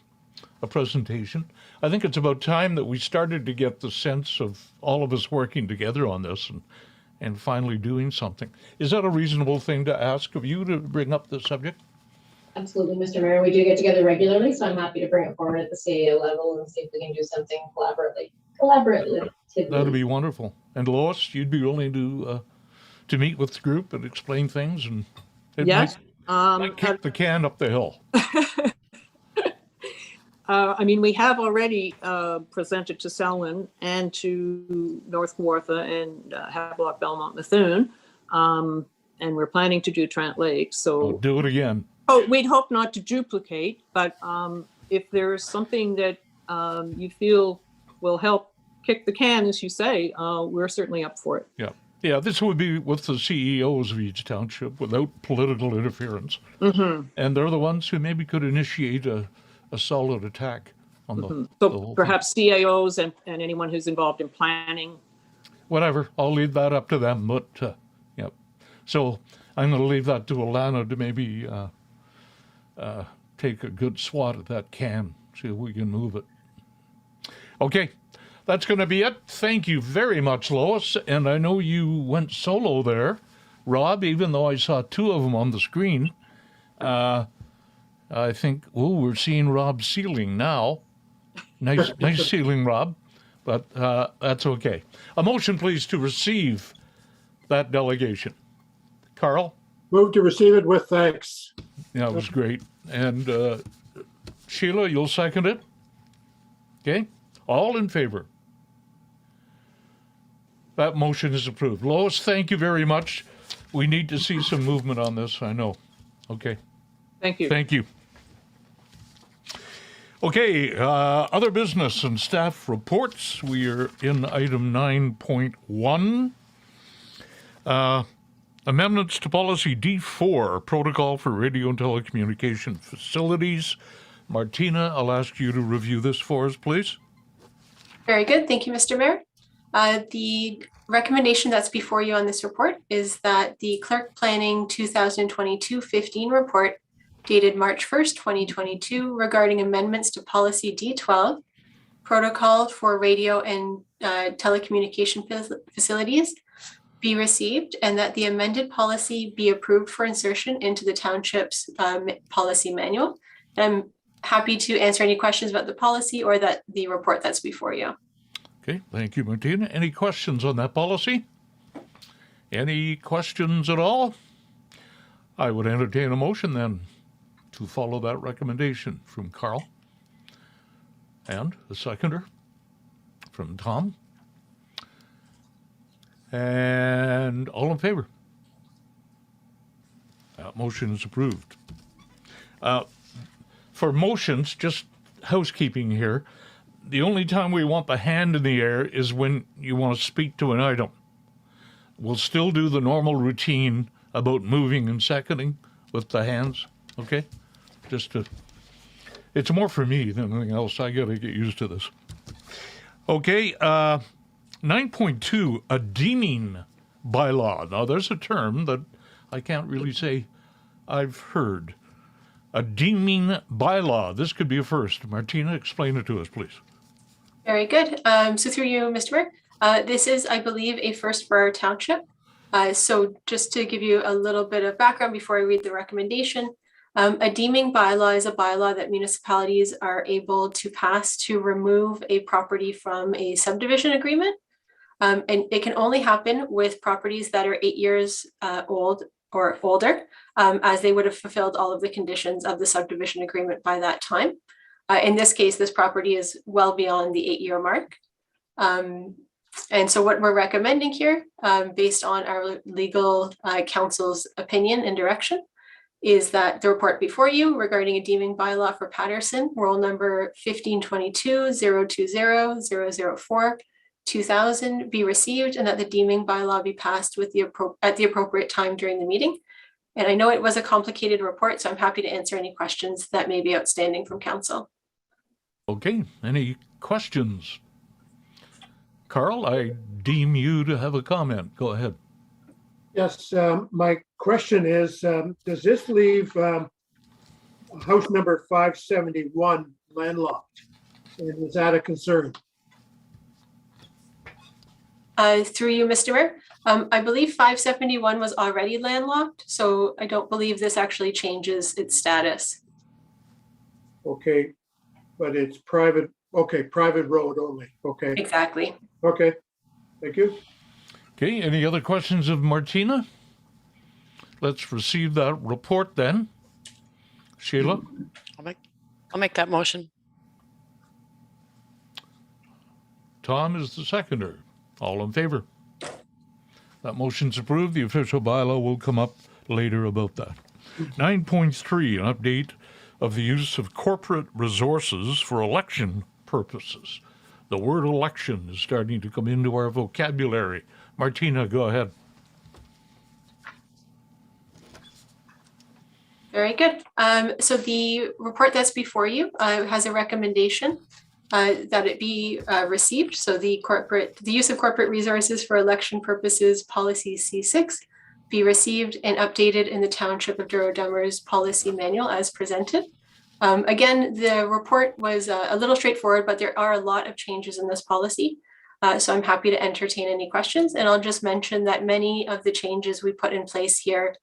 a presentation. I think it's about time that we started to get the sense of all of us working together on this and finally doing something. Is that a reasonable thing to ask of you to bring up the subject? Absolutely, Mr. Mayor. We do get together regularly, so I'm happy to bring it forward at the CAO level and see if we can do something collaboratively. That'd be wonderful. And Lois, you'd be willing to meet with the group and explain things, and it Yes. might kick the can up the hill. We have already presented to Selwyn and to North Kawartha and Havelock, Belmont, Methuen, and we're planning to do Trent Lake. So I'll do it again. Oh, we'd hope not to duplicate, but if there's something that you feel will help kick the can, as you say, we're certainly up for it. Yeah, this would be with the CEOs of each township without political interference. Mm-hmm. And they're the ones who maybe could initiate a solid attack on the So whole perhaps CAOs and anyone who's involved in planning. Whatever, I'll leave that up to them, but yeah. So I'm going to leave that to Alana to maybe take a good swat at that can, see if we can move it. Okay, that's going to be it. Thank you very much, Lois. And I know you went solo there, Rob, even though I saw two of them on the screen. I think, we're seeing Rob's ceiling now. Nice ceiling, Rob. But that's okay. A motion, please, to receive that delegation. Carl? Move to receive it with thanks. Yeah, it was great. And Sheila, you'll second it? Okay. All in favor? That motion is approved. Lois, thank you very much. We need to see some movement on this, I know. Okay. Thank you. Thank you. Okay, other business and staff reports. We are in item 9.1. Amendments to policy D4, protocol for radio and telecommunication facilities. Martina, I'll ask you to review this for us, please. Very good. Thank you, Mr. Mayor. The recommendation that's before you on this report is that the Clerk Planning 2022-15 report dated March 1st, 2022, regarding amendments to policy D12, protocol for radio and telecommunication facilities, be received, and that the amended policy be approved for insertion into the township's policy manual. I'm happy to answer any questions about the policy or the report that's before you. Okay, thank you, Martina. Any questions on that policy? Any questions at all? I would entertain a motion then to follow that recommendation from Carl. And a seconder from Tom. And all in favor? That motion is approved. For motions, just housekeeping here, the only time we want the hand in the air is when you want to speak to an item. We'll still do the normal routine about moving and seconding with the hands, okay? It's more for me than anything else. I got to get used to this. Okay, 9.2, a deeming bylaw. Now, there's a term that I can't really say I've heard. A deeming bylaw. This could be a first. Martina, explain it to us, please. Very good. So through you, Mr. Mayor, this is, I believe, a first for our township. So just to give you a little bit of background before I read the recommendation, a deeming bylaw is a bylaw that municipalities are able to pass to remove a property from a subdivision agreement. And it can only happen with properties that are 8 years old or older, as they would have fulfilled all of the conditions of the subdivision agreement by that time. In this case, this property is well beyond the 8-year mark. And so what we're recommending here, based on our legal counsel's opinion and direction, is that the report before you regarding a deeming bylaw for Patterson, roll number 1522-020-004-2000 be received, and that the deeming bylaw be passed with at the appropriate time during the meeting. And I know it was a complicated report, so I'm happy to answer any questions that may be outstanding from council. Okay, any questions? Carl, I deem you to have a comment. Go ahead. Yes, my question is, does this leave house number 571 landlocked? And is that a concern? Through you, Mr. Mayor, I believe 571 was already landlocked, so I don't believe this actually changes its status. Okay, but it's private, okay, private road only, okay, Exactly. okay, thank you. Okay, any other questions of Martina? Let's receive that report then. Sheila? I'll make that motion. Tom is the seconder. All in favor? That motion's approved. The official bylaw will come up later about that. 9.3, an update of the use of corporate resources for election purposes. The word election is starting to come into our vocabulary. Martina, go ahead. Very good. So the report that's before you has a recommendation that it be received. So the use of corporate resources for election purposes, policy C6, be received and updated in the Township of Douro-Dummer's policy manual as presented. Again, the report was a little straightforward, but there are a lot of changes in this policy. So I'm happy to entertain any questions. And I'll just mention that many of the changes we put in place here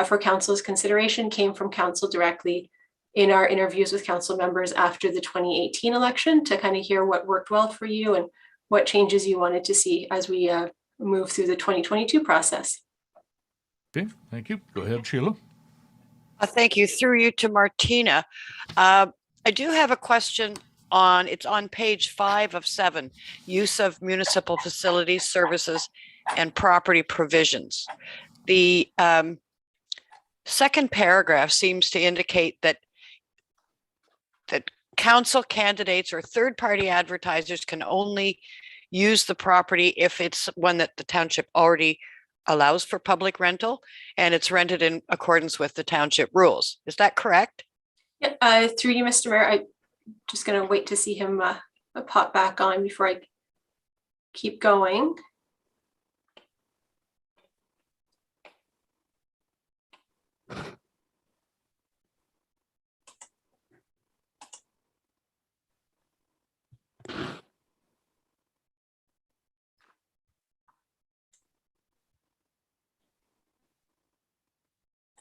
for council's consideration came from council directly in our interviews with council members after the 2018 election to kind of hear what worked well for you and what changes you wanted to see as we move through the 2022 process. Okay, thank you. Go ahead, Sheila. Thank you. Through you to Martina. I do have a question it's on page 5 of 7, use of municipal facilities, services, and property provisions. The second paragraph seems to indicate that council candidates or third-party advertisers can only use the property if it's one that the township already allows for public rental and it's rented in accordance with the township rules. Is that correct? Yeah, through you, Mr. Mayor, I'm just going to wait to see him pop back on before I keep going.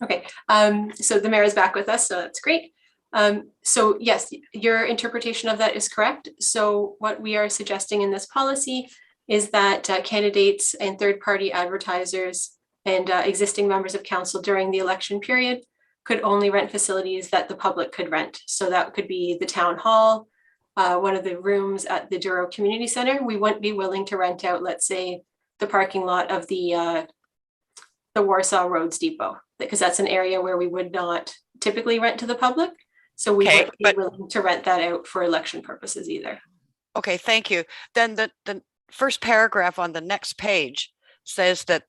Okay, so the mayor is back with us, so that's great. So yes, your interpretation of that is correct. So what we are suggesting in this policy is that candidates and third-party advertisers and existing members of council during the election period could only rent facilities that the public could rent. So that could be the town hall, one of the rooms at the Douro Community Center. We wouldn't be willing to rent out, let's say, the parking lot of the Warsaw Roads Depot, because that's an area where we would not typically rent to the public. So we wouldn't be willing to rent that out for election purposes either. Okay, thank you. Then the first paragraph on the next page says that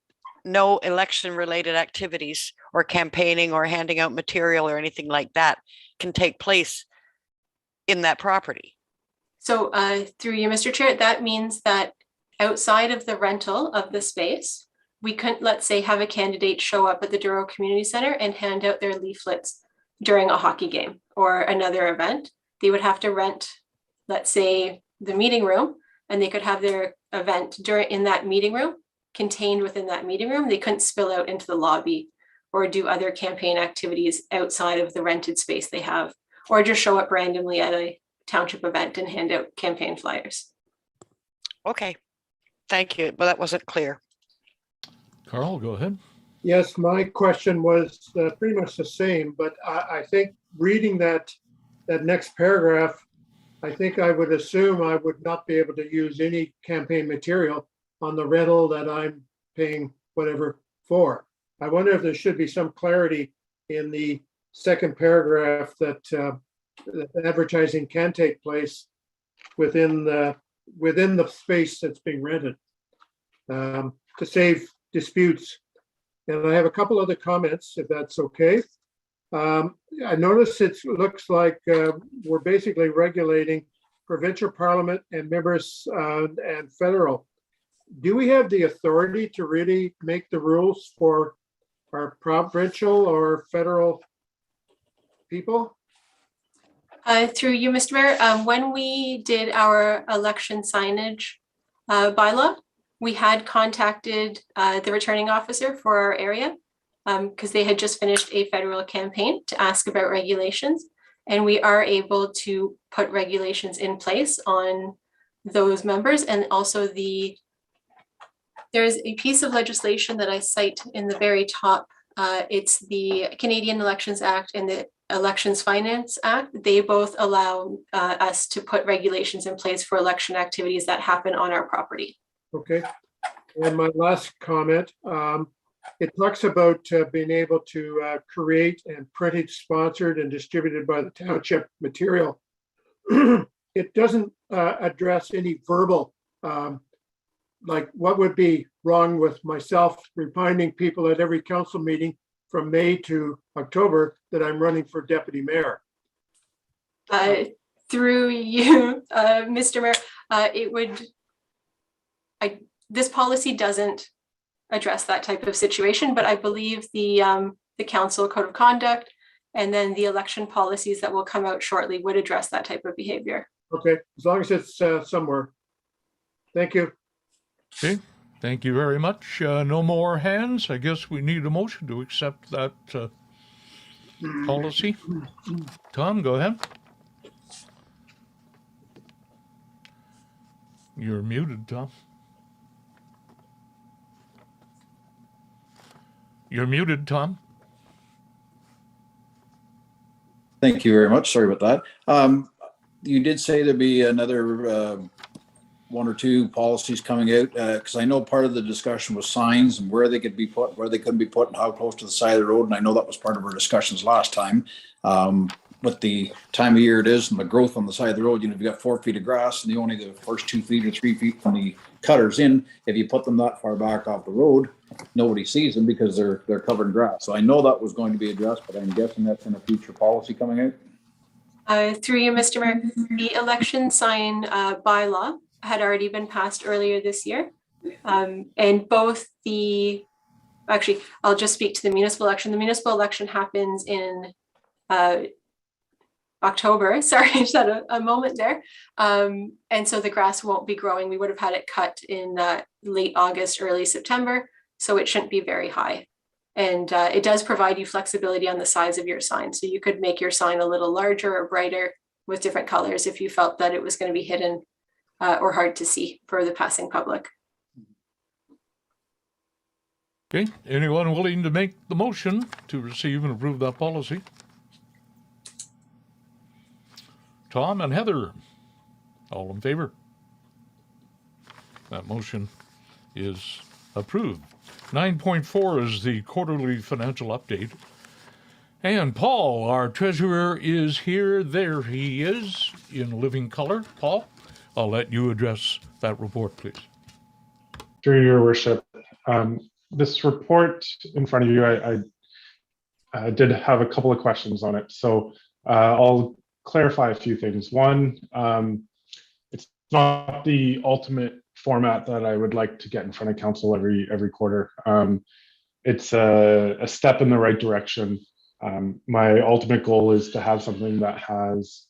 no election related activities or campaigning or handing out material or anything like that can take place in that property. So through you, Mr. Chair, that means that outside of the rental of the space, we couldn't, let's say, have a candidate show up at the Douro Community Center and hand out their leaflets during a hockey game or another event. They would have to rent, let's say, the meeting room, and they could have their event in that meeting room, contained within that meeting room. They couldn't spill out into the lobby or do other campaign activities outside of the rented space they have, or just show up randomly at a township event and hand out campaign flyers. Okay, thank you. Well, that wasn't clear. Carl, go ahead. Yes, my question was pretty much the same, but I think reading that that next paragraph, I think I would assume I would not be able to use any campaign material on the rental that I'm paying whatever for. I wonder if there should be some clarity in the second paragraph that that advertising can take place within the space that's being rented, to save disputes. And I have a couple other comments, if that's okay. I notice it looks like we're basically regulating provincial parliament and members and federal. Do we have the authority to really make the rules for our provincial or federal people? Through you, Mr. Mayor, when we did our election signage bylaw, we had contacted the returning officer for our area because they had just finished a federal campaign to ask about regulations. And we are able to put regulations in place on those members. And also there's a piece of legislation that I cite in the very top. It's the Canadian Elections Act and the Elections Finance Act. They both allow us to put regulations in place for election activities that happen on our property. Okay. And my last comment, it talks about being able to create and printed, sponsored, and distributed by the township material. It doesn't address any verbal, like what would be wrong with myself reminding people at every council meeting from May to October that I'm running for deputy mayor. Through you, Mr. Mayor, this policy doesn't address that type of situation, but I believe the council code of conduct and then the election policies that will come out shortly would address that type of behavior. Okay, as long as it's somewhere. Thank you. Okay, thank you very much. No more hands. I guess we need a motion to accept that policy. Tom, go ahead. You're muted, Tom. You're muted, Tom. Thank you very much. Sorry about that. You did say there'd be another one or two policies coming out, because I know part of the discussion was signs and where they could be put, where they couldn't be put, and how close to the side of the road. And I know that was part of our discussions last time. With the time of year it is and the growth on the side of the road, you know, if you got 4 feet of grass and only the first 2 feet or 3 feet from the cutters in, if you put them that far back off the road, nobody sees them because they're covered in grass. So I know that was going to be addressed, but I'm guessing that's in a future policy coming out. Through you, Mr. Mayor, the election sign bylaw had already been passed earlier this year. And both actually, I'll just speak to the municipal election. The municipal election happens in October. Sorry, I just had a moment there. And so the grass won't be growing. We would have had it cut in late August, early September. So it shouldn't be very high. And it does provide you flexibility on the size of your sign. So you could make your sign a little larger or brighter with different colors if you felt that it was going to be hidden or hard to see for the passing public. Okay, anyone willing to make the motion to receive and approve that policy? Tom and Heather, all in favor? That motion is approved. 9.4 is the quarterly financial update. And Paul, our treasurer, is here. There he is in living color. Paul, I'll let you address that report, please. Through your worship, this report in front of you, I did have a couple of questions on it. So I'll clarify a few things. One, it's not the ultimate format that I would like to get in front of council every quarter. It's a step in the right direction. My ultimate goal is to have something that has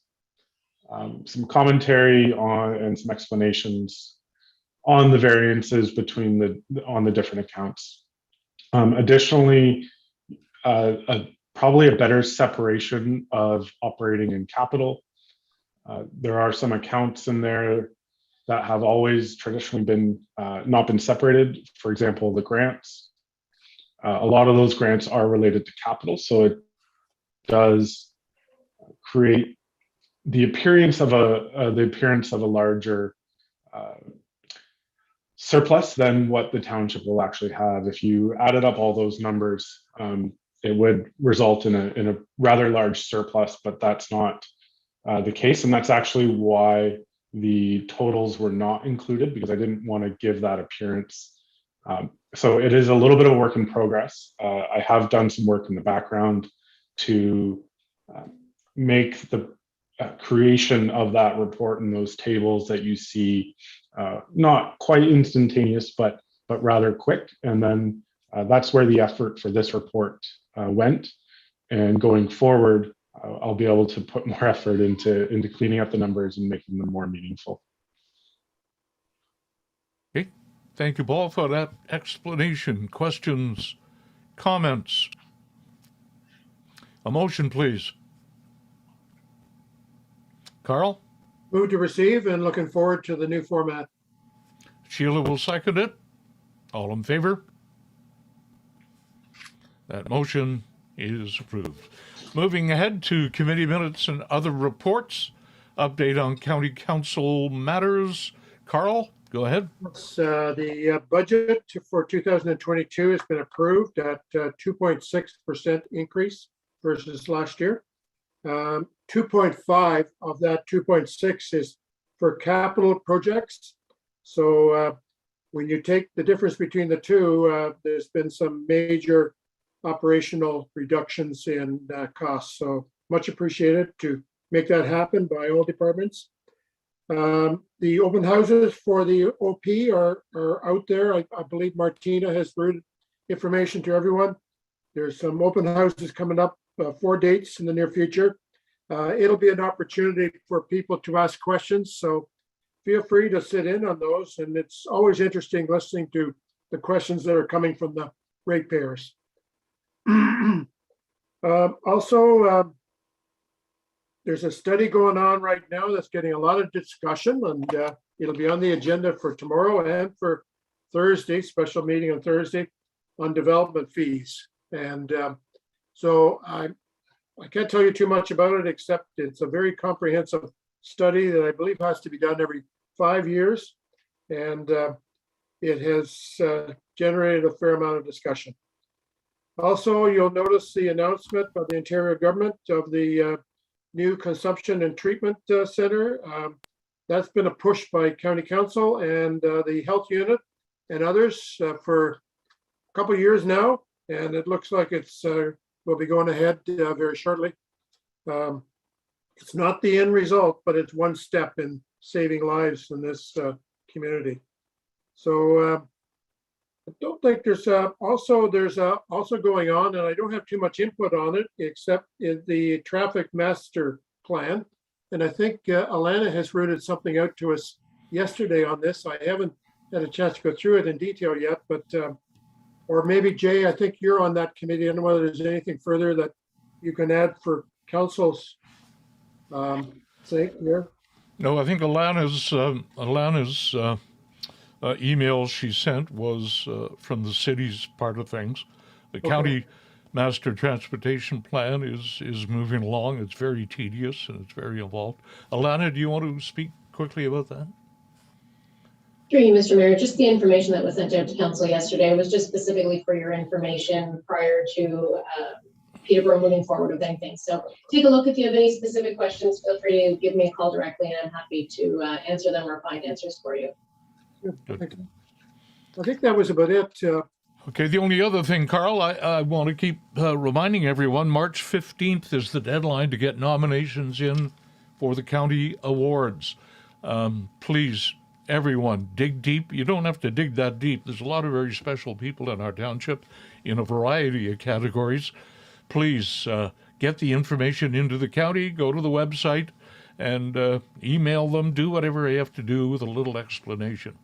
some commentary on and some explanations on the variances between the different accounts. Additionally, probably a better separation of operating and capital. There are some accounts in there that have always traditionally been not been separated. For example, the grants. A lot of those grants are related to capital, so it does create the appearance of a larger surplus than what the township will actually have. If you added up all those numbers, it would result in a rather large surplus, but that's not the case. And that's actually why the totals were not included, because I didn't want to give that appearance. So it is a little bit of a work in progress. I have done some work in the background to make the creation of that report and those tables that you see not quite instantaneous, but rather quick. And then that's where the effort for this report went. And going forward, I'll be able to put more effort into cleaning up the numbers and making them more meaningful. Okay. Thank you, Paul, for that explanation. Questions, comments? A motion, please. Carl? Move to receive and looking forward to the new format. Sheila will second it. All in favor? That motion is approved. Moving ahead to committee minutes and other reports. Update on county council matters. Carl, go ahead. The budget for 2022 has been approved at 2.6% increase versus last year. 2.5 of that 2.6 is for capital projects. So when you take the difference between the two, there's been some major operational reductions in costs. So much appreciated to make that happen by all departments. The open houses for the OP are out there. I believe Martina has routed information to everyone. There's some open houses coming up, 4 dates in the near future. It'll be an opportunity for people to ask questions. So feel free to sit in on those. And it's always interesting listening to the questions that are coming from the ratepayers. Also, there's a study going on right now that's getting a lot of discussion, and it'll be on the agenda for tomorrow and for Thursday, special meeting on Thursday, on development fees. And so I can't tell you too much about it, except it's a very comprehensive study that I believe has to be done every 5 years. And it has generated a fair amount of discussion. Also, you'll notice the announcement by the Ontario government of the new consumption and treatment center. That's been a push by County Council and the health unit and others for a couple of years now. And it looks like it's will be going ahead very shortly. It's not the end result, but it's one step in saving lives in this community. So I don't think there's also going on, and I don't have too much input on it, except in the traffic master plan. And I think Alana has routed something out to us yesterday on this. I haven't had a chance to go through it in detail yet, but or maybe Jay, I think you're on that committee. I don't know whether there's anything further that you can add for council's sake here. No, I think Alana's email she sent was from the city's part of things. The county master transportation plan is moving along. It's very tedious and it's very involved. Alana, do you want to speak quickly about that? Through you, Mr. Mayor, just the information that was sent out to council yesterday was just specifically for your information prior to Peterborough moving forward with anything. So take a look. If you have any specific questions, feel free to give me a call directly and I'm happy to answer them or find answers for you. I think that was about it. Okay, the only other thing, Carl, I want to keep reminding everyone, March 15th is the deadline to get nominations in for the county awards. Please, everyone, dig deep. You don't have to dig that deep. There's a lot of very special people in our township in a variety of categories. Please get the information into the county, go to the website, and email them, do whatever you have to do with a little explanation.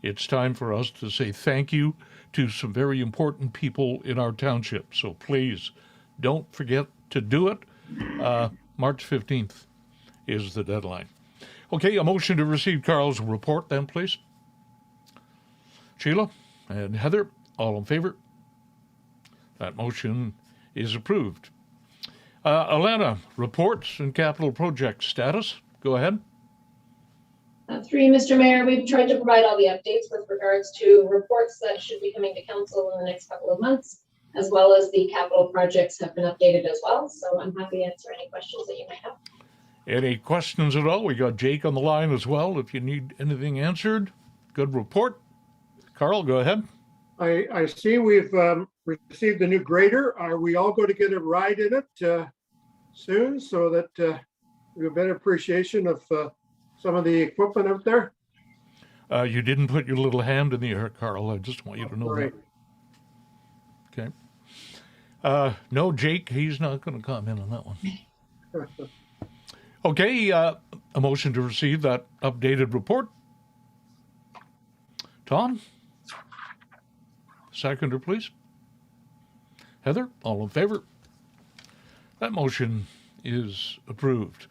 It's time for us to say thank you to some very important people in our township. So please don't forget to do it. March 15th is the deadline. Okay, a motion to receive Carl's report then, please. Sheila and Heather, all in favor? That motion is approved. Alana, reports and capital project status. Go ahead. Through you, Mr. Mayor, we've tried to provide all the updates with regards to reports that should be coming to council in the next couple of months, as well as the capital projects have been updated as well. So I'm happy to answer any questions that you might have. Any questions at all? We got Jake on the line as well. If you need anything answered, good report. Carl, go ahead. I see we've received a new grader. Are we all going to get a ride in it soon so that we have a better appreciation of some of the equipment out there? You didn't put your little hand in the air, Carl. I just want you to know Right. that. Okay. No, Jake, he's not going to comment on that one. Okay, a motion to receive that updated report. Tom? Seconder, please. Heather, all in favor? That motion is approved.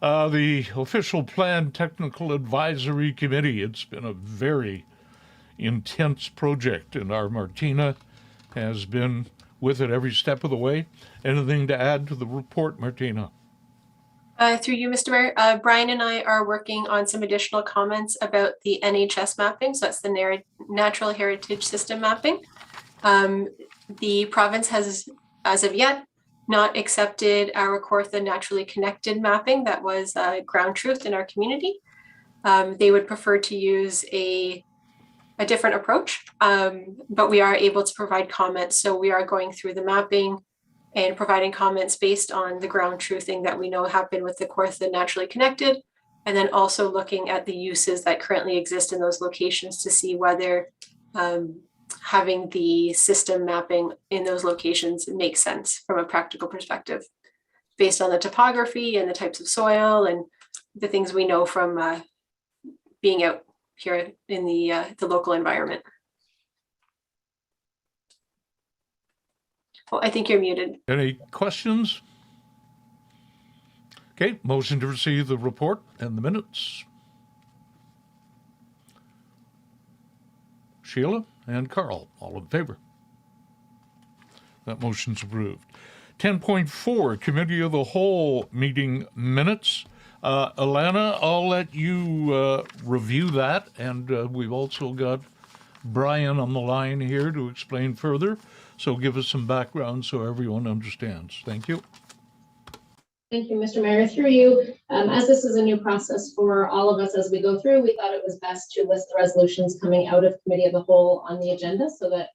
The Official Plan Technical Advisory Committee, it's been a very intense project, and our Martina has been with it every step of the way. Anything to add to the report, Martina? Through you, Mr. Mayor, Brian and I are working on some additional comments about the NHS mapping. So that's the Natural Heritage System mapping. The province has, as of yet, not accepted our Kawartha Naturally Connected mapping that was ground truth in our community. They would prefer to use a different approach, but we are able to provide comments. So we are going through the mapping and providing comments based on the ground truthing that we know happened with the Kawartha Naturally Connected, and then also looking at the uses that currently exist in those locations to see whether having the system mapping in those locations makes sense from a practical perspective, based on the topography and the types of soil and the things we know from being out here in the local environment. Well, I think you're muted. Any questions? Okay, motion to receive the report and the minutes. Sheila and Carl, all in favor. That motion's approved. 10.4, Committee of the Whole meeting minutes. Alana, I'll let you review that, and we've also got Brian on the line here to explain further. So give us some background so everyone understands. Thank you. Thank you, Mr. Mayor. Through you, as this is a new process for all of us as we go through, we thought it was best to list the resolutions coming out of Committee of the Whole on the agenda so that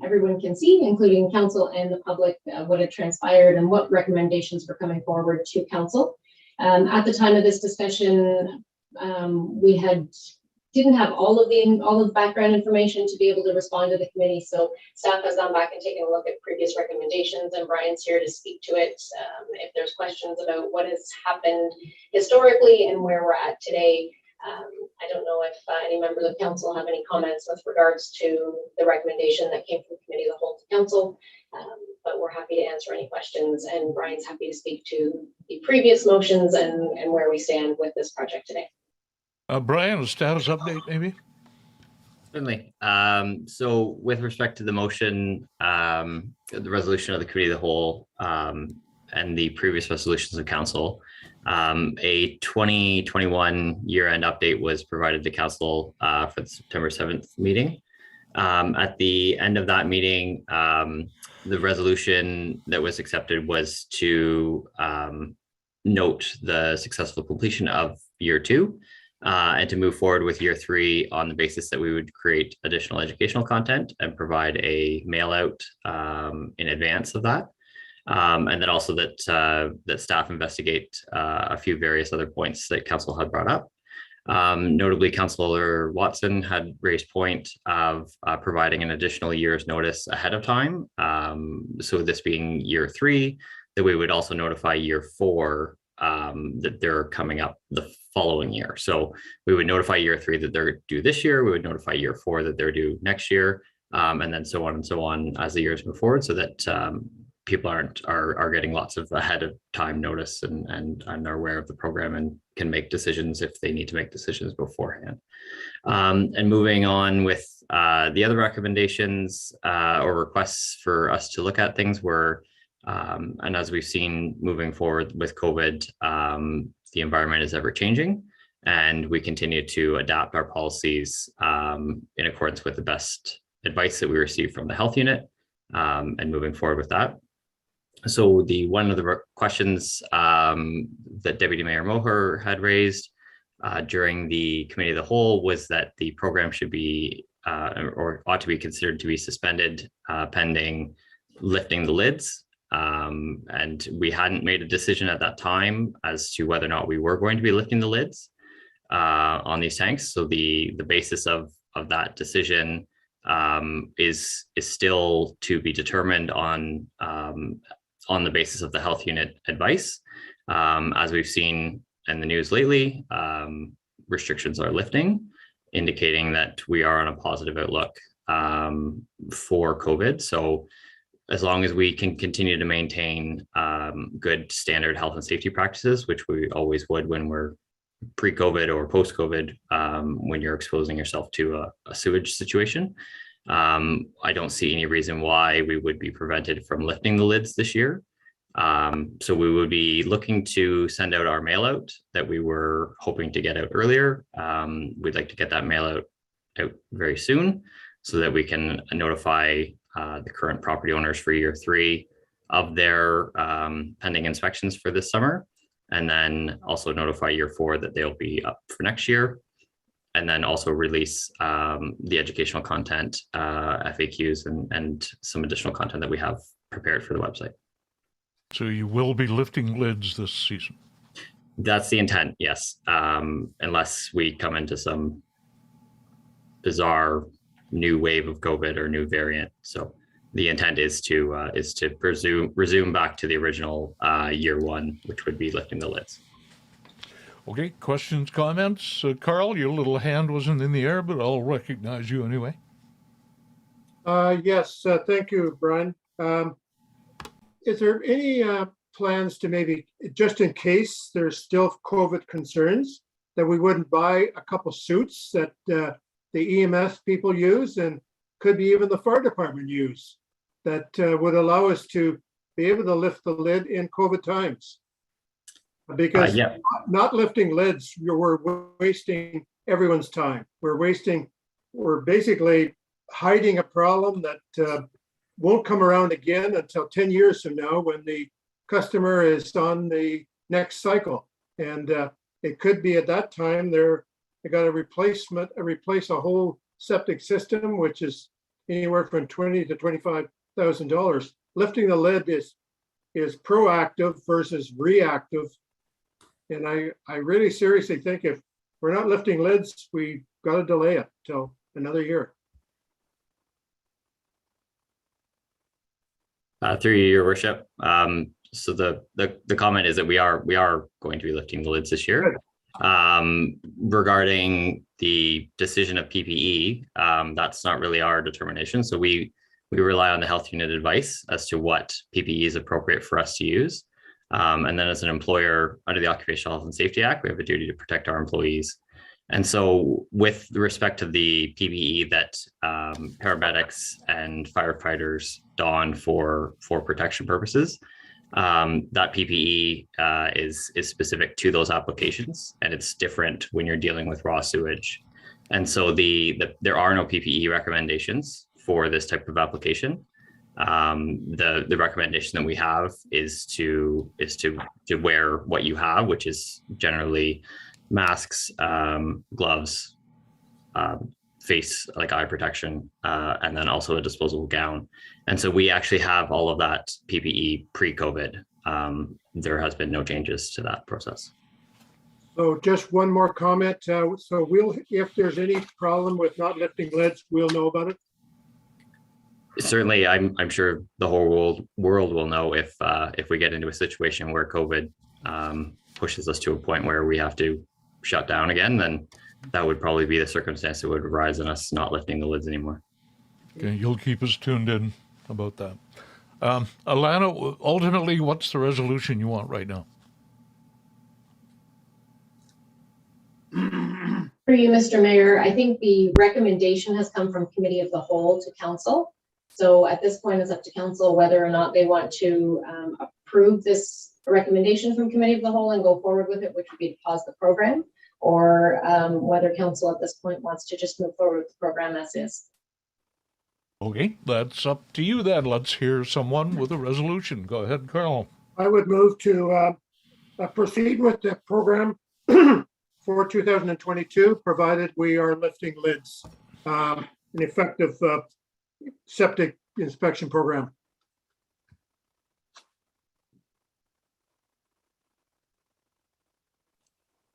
everyone can see, including council and the public, what had transpired and what recommendations were coming forward to council. At the time of this discussion, we didn't have all of the background information to be able to respond to the committee. So staff has gone back and taken a look at previous recommendations, and Brian's here to speak to it. If there's questions about what has happened historically and where we're at today, I don't know if any members of council have any comments with regards to the recommendation that came from the Committee of the Whole to council, but we're happy to answer any questions, and Brian's happy to speak to the previous motions and where we stand with this project today. Brian, a status update maybe? Certainly. So with respect to the motion, the resolution of the Committee of the Whole and the previous resolutions of Council, a 2021 year-end update was provided to Council for the September 7th meeting. At the end of that meeting, the resolution that was accepted was to note the successful completion of year 2. And to move forward with year 3 on the basis that we would create additional educational content and provide a mail out in advance of that. And then also that staff investigate a few various other points that council had brought up. Notably, Councillor Watson had raised point of providing an additional year's notice ahead of time. So this being year 3, that we would also notify year 4 that they're coming up the following year. So we would notify year 3 that they're due this year. We would notify year 4 that they're due next year, and then so on as the years move forward, so that people are getting lots of ahead of time notice and are aware of the program and can make decisions if they need to make decisions beforehand. And moving on with the other recommendations or requests for us to look at things were And as we've seen moving forward with COVID, the environment is ever changing, and we continue to adapt our policies in accordance with the best advice that we receive from the health unit, and moving forward with that. So one of the questions that Deputy Mayor Moher had raised during the committee of the whole was that the program should be or ought to be considered to be suspended pending lifting the lids. And we hadn't made a decision at that time as to whether or not we were going to be lifting the lids on these tanks. So the basis of that decision is still to be determined on the basis of the health unit advice. As we've seen in the news lately, restrictions are lifting, indicating that we are on a positive outlook for COVID. So as long as we can continue to maintain good standard health and safety practices, which we always would when we're pre-COVID or post-COVID, when you're exposing yourself to a sewage situation, I don't see any reason why we would be prevented from lifting the lids this year. So we would be looking to send out our mail out that we were hoping to get out earlier. We'd like to get that mail out very soon so that we can notify the current property owners for year 3 of their pending inspections for this summer, and then also notify year 4 that they'll be up for next year, and then also release the educational content, FAQs, and some additional content that we have prepared for the website. So you will be lifting lids this season? That's the intent, yes, unless we come into some bizarre new wave of COVID or new variant. So the intent is to resume back to the original year 1, which would be lifting the lids. Okay, questions, comments? Carl, your little hand wasn't in the air, but I'll recognize you anyway. Yes, thank you, Brian. Is there any plans to maybe, just in case there's still COVID concerns, that we wouldn't buy a couple suits that the EMS people use, and could be even the fire department use, that would allow us to be able to lift the lid in COVID times? Because not lifting lids, we're wasting everyone's time. We're basically hiding a problem that won't come around again until 10 years from now, when the customer is on the next cycle. And it could be at that time they got replace a whole septic system, which is anywhere from $20,000 to $25,000. Lifting the lid is proactive versus reactive. And I really seriously think if we're not lifting lids, we got to delay it till another year. Through you, Your Worship. So the comment is that we are going to be lifting the lids this year. Regarding the decision of PPE, that's not really our determination. So we rely on the health unit advice as to what PPE is appropriate for us to use. And then as an employer under the Occupational Health and Safety Act, we have a duty to protect our employees. And so with respect to the PPE that paramedics and firefighters don for protection purposes, that PPE is specific to those applications, and it's different when you're dealing with raw sewage. And so there are no PPE recommendations for this type of application. The recommendation that we have is to wear what you have, which is generally masks, gloves, face, like eye protection, and then also a disposable gown. And so we actually have all of that PPE pre-COVID. There has been no changes to that process. So just one more comment. So if there's any problem with not lifting lids, we'll know about it. Certainly, I'm sure the whole world will know if we get into a situation where COVID pushes us to a point where we have to shut down again, then that would probably be the circumstance that would arise in us not lifting the lids anymore. Okay, you'll keep us tuned in about that. Alana, ultimately, what's the resolution you want right now? For you, Mr. Mayor, I think the recommendation has come from Committee of the Whole to Council. So at this point, it's up to council whether or not they want to approve this recommendation from committee of the whole and go forward with it, which would be to pause the program, or whether council at this point wants to just move forward with the program as is. Okay, that's up to you then. Let's hear someone with a resolution. Go ahead, Carl. I would move to proceed with the program for 2022, provided we are lifting lids, an effective septic inspection program.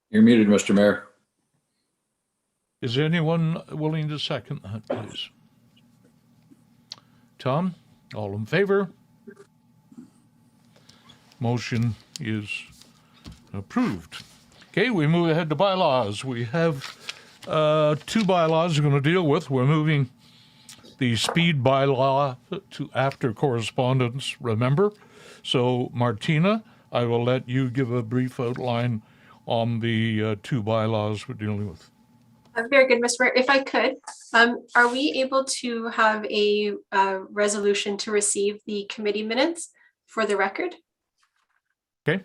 You're muted, Mr. Mayor. Is anyone willing to second that, please? Tom, all in favor? Motion is approved. Okay, we move ahead to bylaws. We have two bylaws we're going to deal with. We're moving the speed bylaw to after correspondence, remember? So Martina, I will let you give a brief outline on the two bylaws we're dealing with. Very good, Mr. Mayor. If I could, are we able to have a resolution to receive the committee minutes for the record? Okay.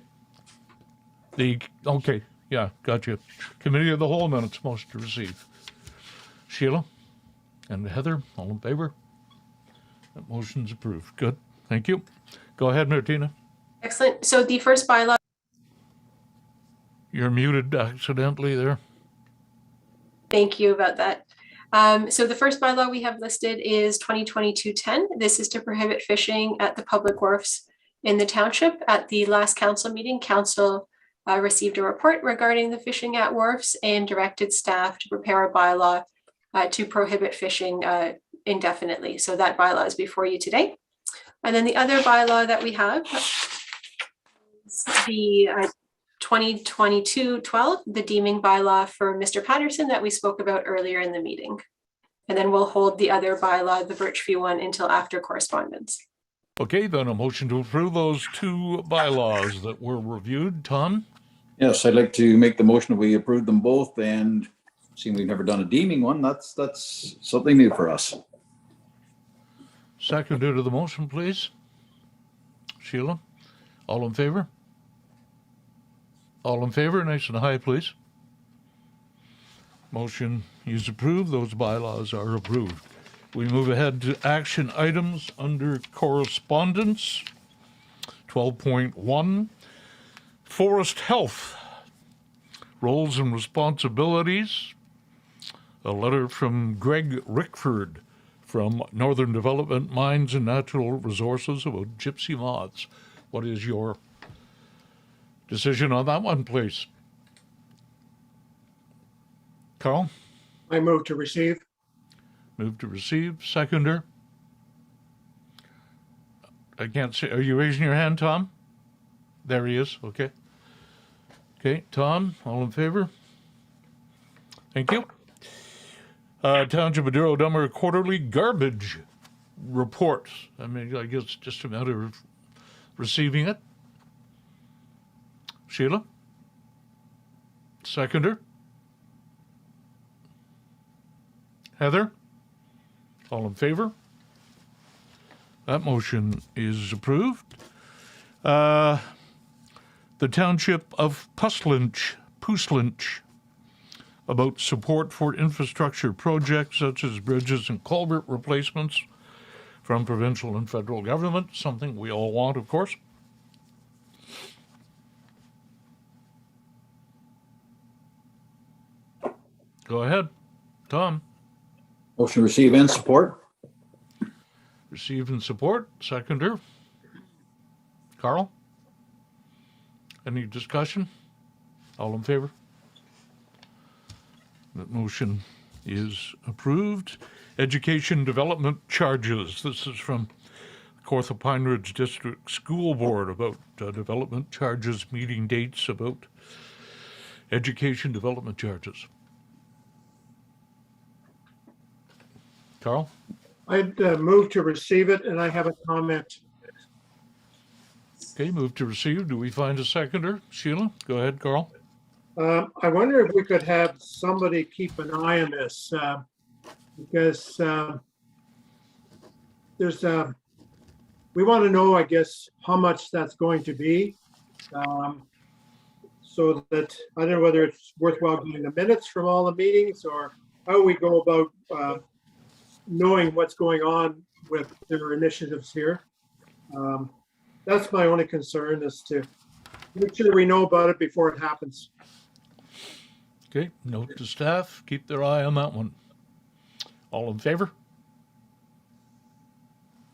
Okay, yeah, got you. Committee of the whole minutes, motion to receive. Sheila and Heather, all in favor? That motion's approved. Good, thank you. Go ahead, Martina. Excellent. So the first bylaw. You're muted accidentally there. Thank you about that. So the first bylaw we have listed is 2022-10. This is to prohibit fishing at the public wharfs in the township. At the last council meeting, council received a report regarding the fishing at wharfs and directed staff to prepare a bylaw to prohibit fishing indefinitely. So that bylaw is before you today. And then the other bylaw that we have is the 2022-12, the Deeming Bylaw for Mr. Patterson that we spoke about earlier in the meeting. And then we'll hold the other bylaw, the Birchview one, until after correspondence. Okay, then a motion to approve those two bylaws that were reviewed. Tom? Yes, I'd like to make the motion that we approve them both, and seeing we've never done a deeming one, that's something new for us. Seconder to the motion, please. Sheila, all in favor? All in favor, nice and high, please. Motion is approved. Those bylaws are approved. We move ahead to action items under correspondence. 12.1, forest health, roles and responsibilities. A letter from Greg Rickford from Northern Development Mines and Natural Resources about gypsy moths. What is your decision on that one, please? Carl? I move to receive. Move to receive. Seconder? I can't see. Are you raising your hand, Tom? There he is. Okay. Okay, Tom, all in favor? Thank you. Township of Douro-Dummer quarterly garbage report. I mean, I guess it's just a matter of receiving it. Sheila? Seconder? Heather? All in favor? That motion is approved. The Township of Puslinch, about support for infrastructure projects such as bridges and culvert replacements from provincial and federal government, something we all want, of course. Go ahead, Tom. Motion to receive and support. Receive and support. Seconder. Carl? Any discussion? All in favor? That motion is approved. Education development charges. This is from Kawartha Pine Ridge District School Board about development charges, meeting dates about education development charges. Carl? I'd move to receive it, and I have a comment. Okay, move to receive. Do we find a seconder? Sheila, go ahead, Carl. I wonder if we could have somebody keep an eye on this, because there's we want to know, I guess, how much that's going to be. So that, I don't know whether it's worthwhile getting the minutes from all the meetings or how we go about knowing what's going on with their initiatives here. That's my only concern, is to make sure we know about it before it happens. Okay, note to staff, keep their eye on that one. All in favor?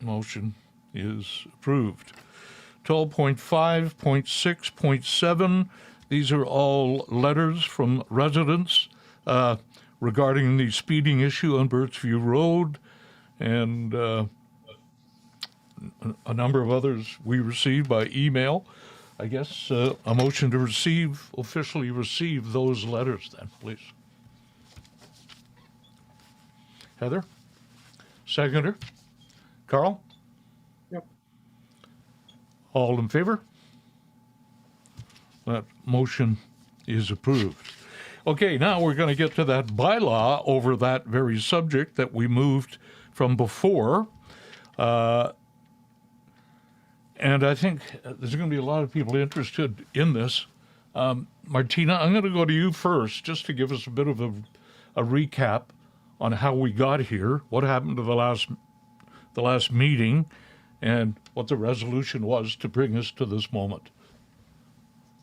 Motion is approved. 12.5.6.7, these are all letters from residents regarding the speeding issue on Birchview Road, and a number of others we received by email. I guess a motion to officially receive those letters then, please. Heather? Seconder? Carl? Yep. All in favor? That motion is approved. Okay, now we're going to get to that bylaw over that very subject that we moved from before. And I think there's going to be a lot of people interested in this. Martina, I'm going to go to you first, just to give us a bit of a recap on how we got here, what happened to the last meeting, and what the resolution was to bring us to this moment.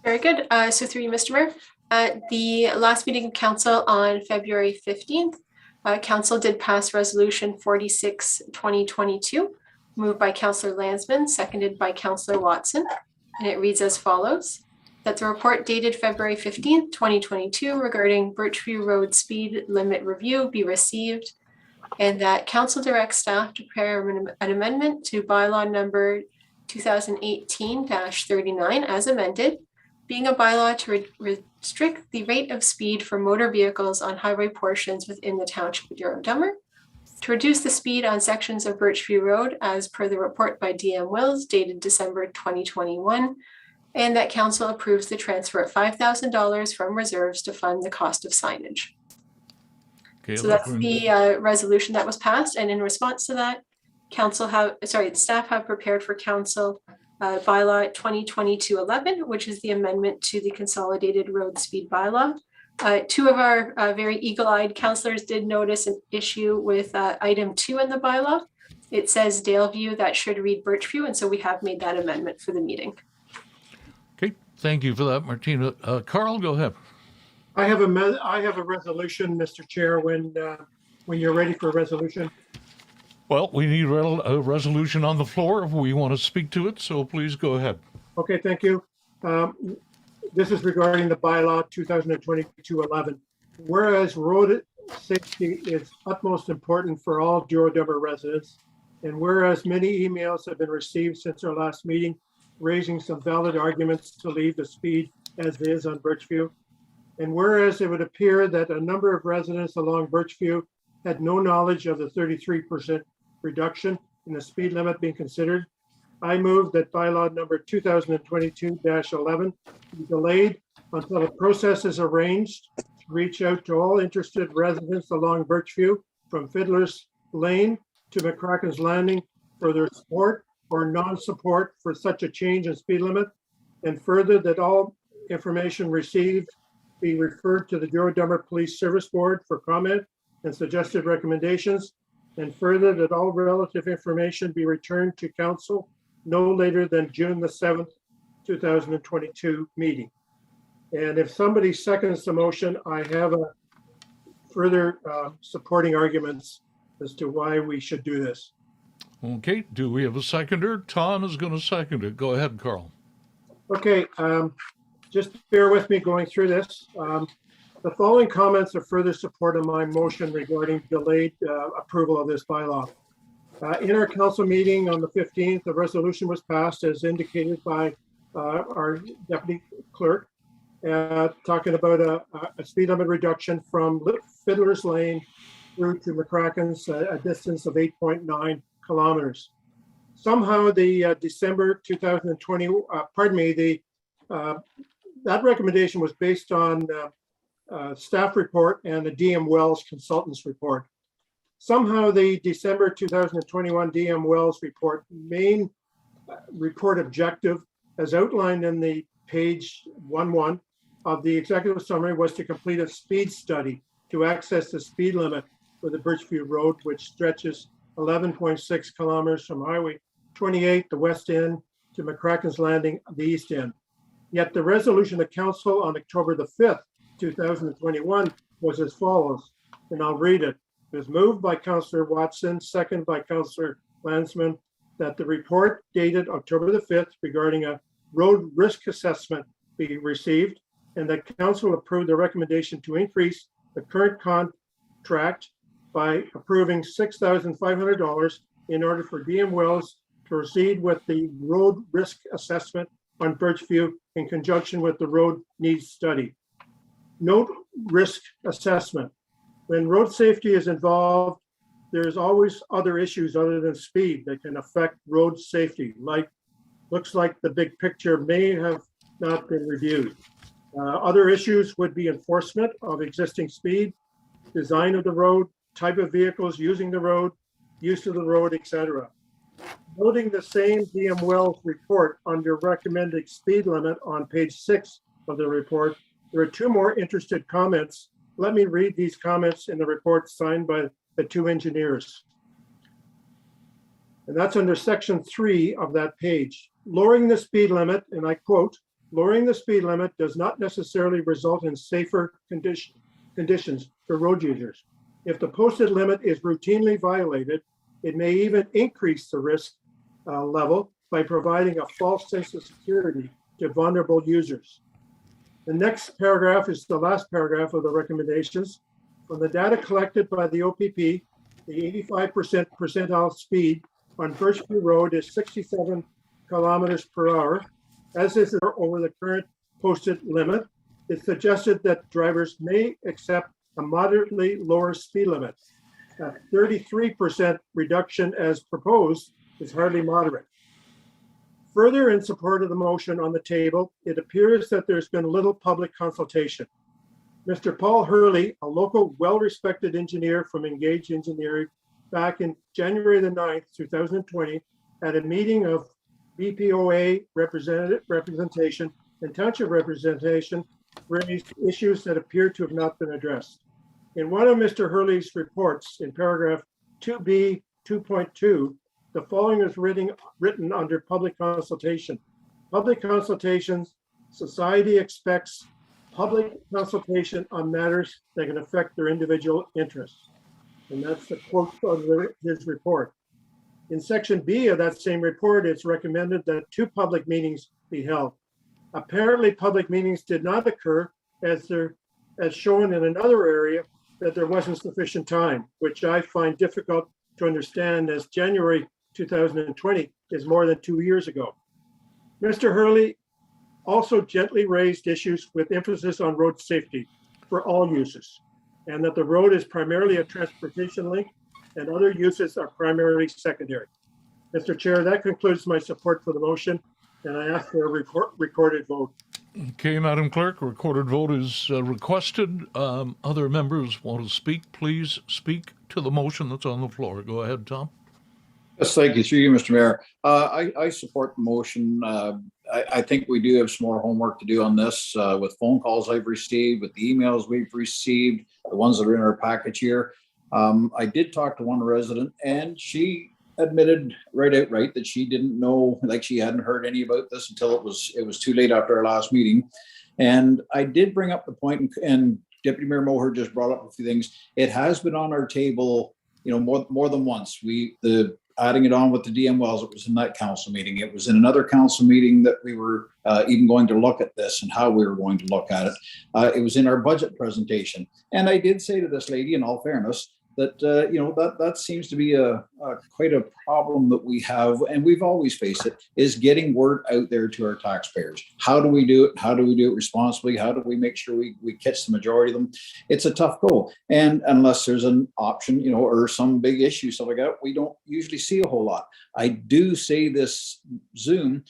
Very good. So through you, Mr. Mayor, at the last meeting of council on February 15th, council did pass resolution 46/2022, moved by Councillor Landsman, seconded by Councillor Watson. And it reads as follows: that the report dated February 15th, 2022 regarding Birchview Road speed limit review be received, and that council directs staff to prepare an amendment to bylaw number 2018-39 as amended, being a bylaw to restrict the rate of speed for motor vehicles on highway portions within the township of Douro-Dummer, to reduce the speed on sections of Birchview Road as per the report by DM Wills dated December 2021, and that council approves the transfer of $5,000 from reserves to fund the cost of signage. Okay, So that's the resolution that was passed, and in response to that, staff have prepared for council bylaw 2022-11, which is the amendment to the Consolidated Road Speed Bylaw. Two of our very eagle-eyed councillors did notice an issue with item 2 in the bylaw. It says Daleview, that should read Birchview, and so we have made that amendment for the meeting. Okay, thank you for that, Martina. Carl, go ahead. I have a resolution, Mr. Chair, when you're ready for a resolution. Well, we need a resolution on the floor if we want to speak to it, so please go ahead. Okay, thank you. This is regarding the bylaw 2022-11. Whereas road safety is utmost important for all Douro-Dummer residents, and whereas many emails have been received since our last meeting raising some valid arguments to leave the speed as is on Birchview, and whereas it would appear that a number of residents along Birchview had no knowledge of the 33% reduction in the speed limit being considered, I move that bylaw number 2022-11 be delayed until a process is arranged to reach out to all interested residents along Birchview from Fiddler's Lane to McCracken's Landing for their support or non-support for such a change in speed limit, and further that all information received be referred to the Douro-Dummer Police Service Board for comment and suggested recommendations, and further that all relative information be returned to council no later than June the 7th, 2022 meeting. And if somebody seconds the motion, I have a further supporting arguments as to why we should do this. Okay, do we have a seconder? Tom is going to second it. Go ahead, Carl. Okay, just bear with me going through this. The following comments are further support of my motion regarding delayed approval of this bylaw. In our council meeting on the 15th, the resolution was passed as indicated by our deputy clerk, talking about a speed limit reduction from Fiddler's Lane through to McCracken's, a distance of 8.9 kilometers. Somehow the December 2020, that recommendation was based on staff report and the DM Wells consultants report. somehow the December 2021 DM Wells report main report objective, as outlined in the page 11 of the executive summary, was to complete a speed study to access the speed limit for the Birchview Road, which stretches 11.6 kilometers from Highway 28, the west end, to McCracken's Landing, the east end. Yet the resolution of council on October the 5th, 2021 was as follows, and I'll read it. It was moved by Councillor Watson, second by Councillor Landsman, that the report dated October the 5th regarding a road risk assessment be received, and that council approved the recommendation to increase the current contract by approving $6,500 in order for DM Wells to proceed with the road risk assessment on Birchview in conjunction with the road needs study. Note risk assessment. When road safety is involved, there's always other issues other than speed that can affect road safety. Looks like the big picture may have not been reviewed. Other issues would be enforcement of existing speed, design of the road, type of vehicles using the road, use of the road, etc. Noting the same DM Wells report under recommended speed limit on page 6 of the report, there are two more interested comments. Let me read these comments in the report signed by the two engineers. And that's under section 3 of that page. Lowering the speed limit, and I quote, lowering the speed limit does not necessarily result in safer conditions for road users. If the posted limit is routinely violated, it may even increase the risk level by providing a false sense of security to vulnerable users. The next paragraph is the last paragraph of the recommendations. From the data collected by the OPP, the 85% percentile speed on Birchview Road is 67 kilometers per hour, as is over the current posted limit. It's suggested that drivers may accept a moderately lower speed limit. A 33% reduction as proposed is hardly moderate. Further, in support of the motion on the table, it appears that there's been little public consultation. Mr. Paul Hurley, a local well-respected engineer from Engage Engineering, back in January the 9th, 2020, at a meeting of BPOA representation and township representation, raised issues that appear to have not been addressed. In one of Mr. Hurley's reports, in paragraph 2B 2.2, the following is written under public consultation. Public consultations, society expects public consultation on matters that can affect their individual interests. And that's the quote of his report. In section B of that same report, it's recommended that 2 public meetings be held. Apparently, public meetings did not occur as shown in another area, that there wasn't sufficient time, which I find difficult to understand, as January 2020 is more than 2 years ago. Mr. Hurley also gently raised issues with emphasis on road safety for all uses, and that the road is primarily a transportation link and other uses are primarily secondary. Mr. Chair, that concludes my support for the motion, and I ask for a recorded vote. Okay, Madam Clerk, recorded vote is requested. Other members want to speak, please speak to the motion that's on the floor. Go ahead, Tom. Yes, thank you. Through you, Mr. Mayor. I support the motion. I think we do have some more homework to do on this with phone calls I've received, with the emails we've received, the ones that are in our package here. I did talk to one resident, and she admitted outright that she didn't know, like she hadn't heard any about this until it was too late after our last meeting. And I did bring up the point, and Deputy Mayor Moher just brought up a few things. It has been on our table, more than once. Adding it on with the DM Wells, it was in that council meeting. It was in another council meeting that we were even going to look at this and how we were going to look at it. It was in our budget presentation. And I did say to this lady, in all fairness, that that seems to be quite a problem that we have, and we've always faced it, is getting word out there to our taxpayers. How do we do it? How do we do it responsibly? How do we make sure we catch the majority of them? It's a tough goal, and unless there's an option, or some big issue, stuff like that, we don't usually see a whole lot. I do say this Zoom,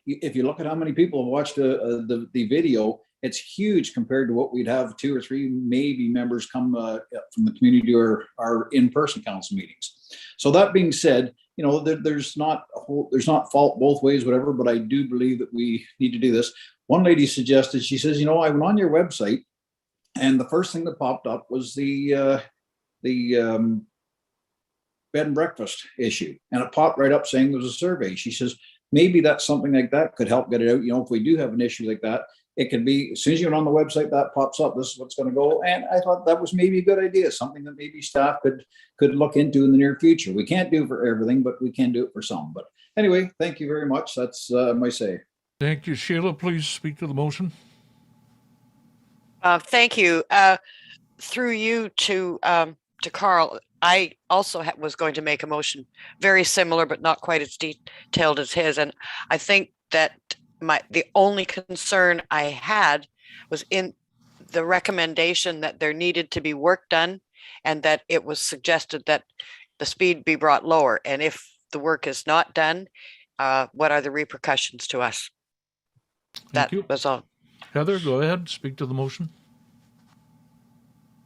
if you look at how many people have watched the video, it's huge compared to what we'd have 2 or 3 maybe members come from the community to our in-person council meetings. So that being said, you know, there's not fault both ways, whatever, but I do believe that we need to do this. One lady suggested, she says, you know, I went on your website and the first thing that popped up was the bed and breakfast issue. And it popped right up saying there was a survey. She says, maybe that's something like that could help get it out. You know, if we do have an issue like that, it can be, as soon as you're on the website, that pops up, this is what's going to go. And I thought that was maybe a good idea, something that maybe staff could look into in the near future. We can't do it for everything, but we can do it for some. But anyway, thank you very much. That's my say. Thank you. Sheila, please speak to the motion. Thank you. Through you to Carl, I also was going to make a motion very similar, but not quite as detailed as his. And I think that the only concern I had was in the recommendation that there needed to be work done and that it was suggested that the speed be brought lower. And if the work is not done, what are the repercussions to us? Thank you. That was all. Heather, go ahead, speak to the motion.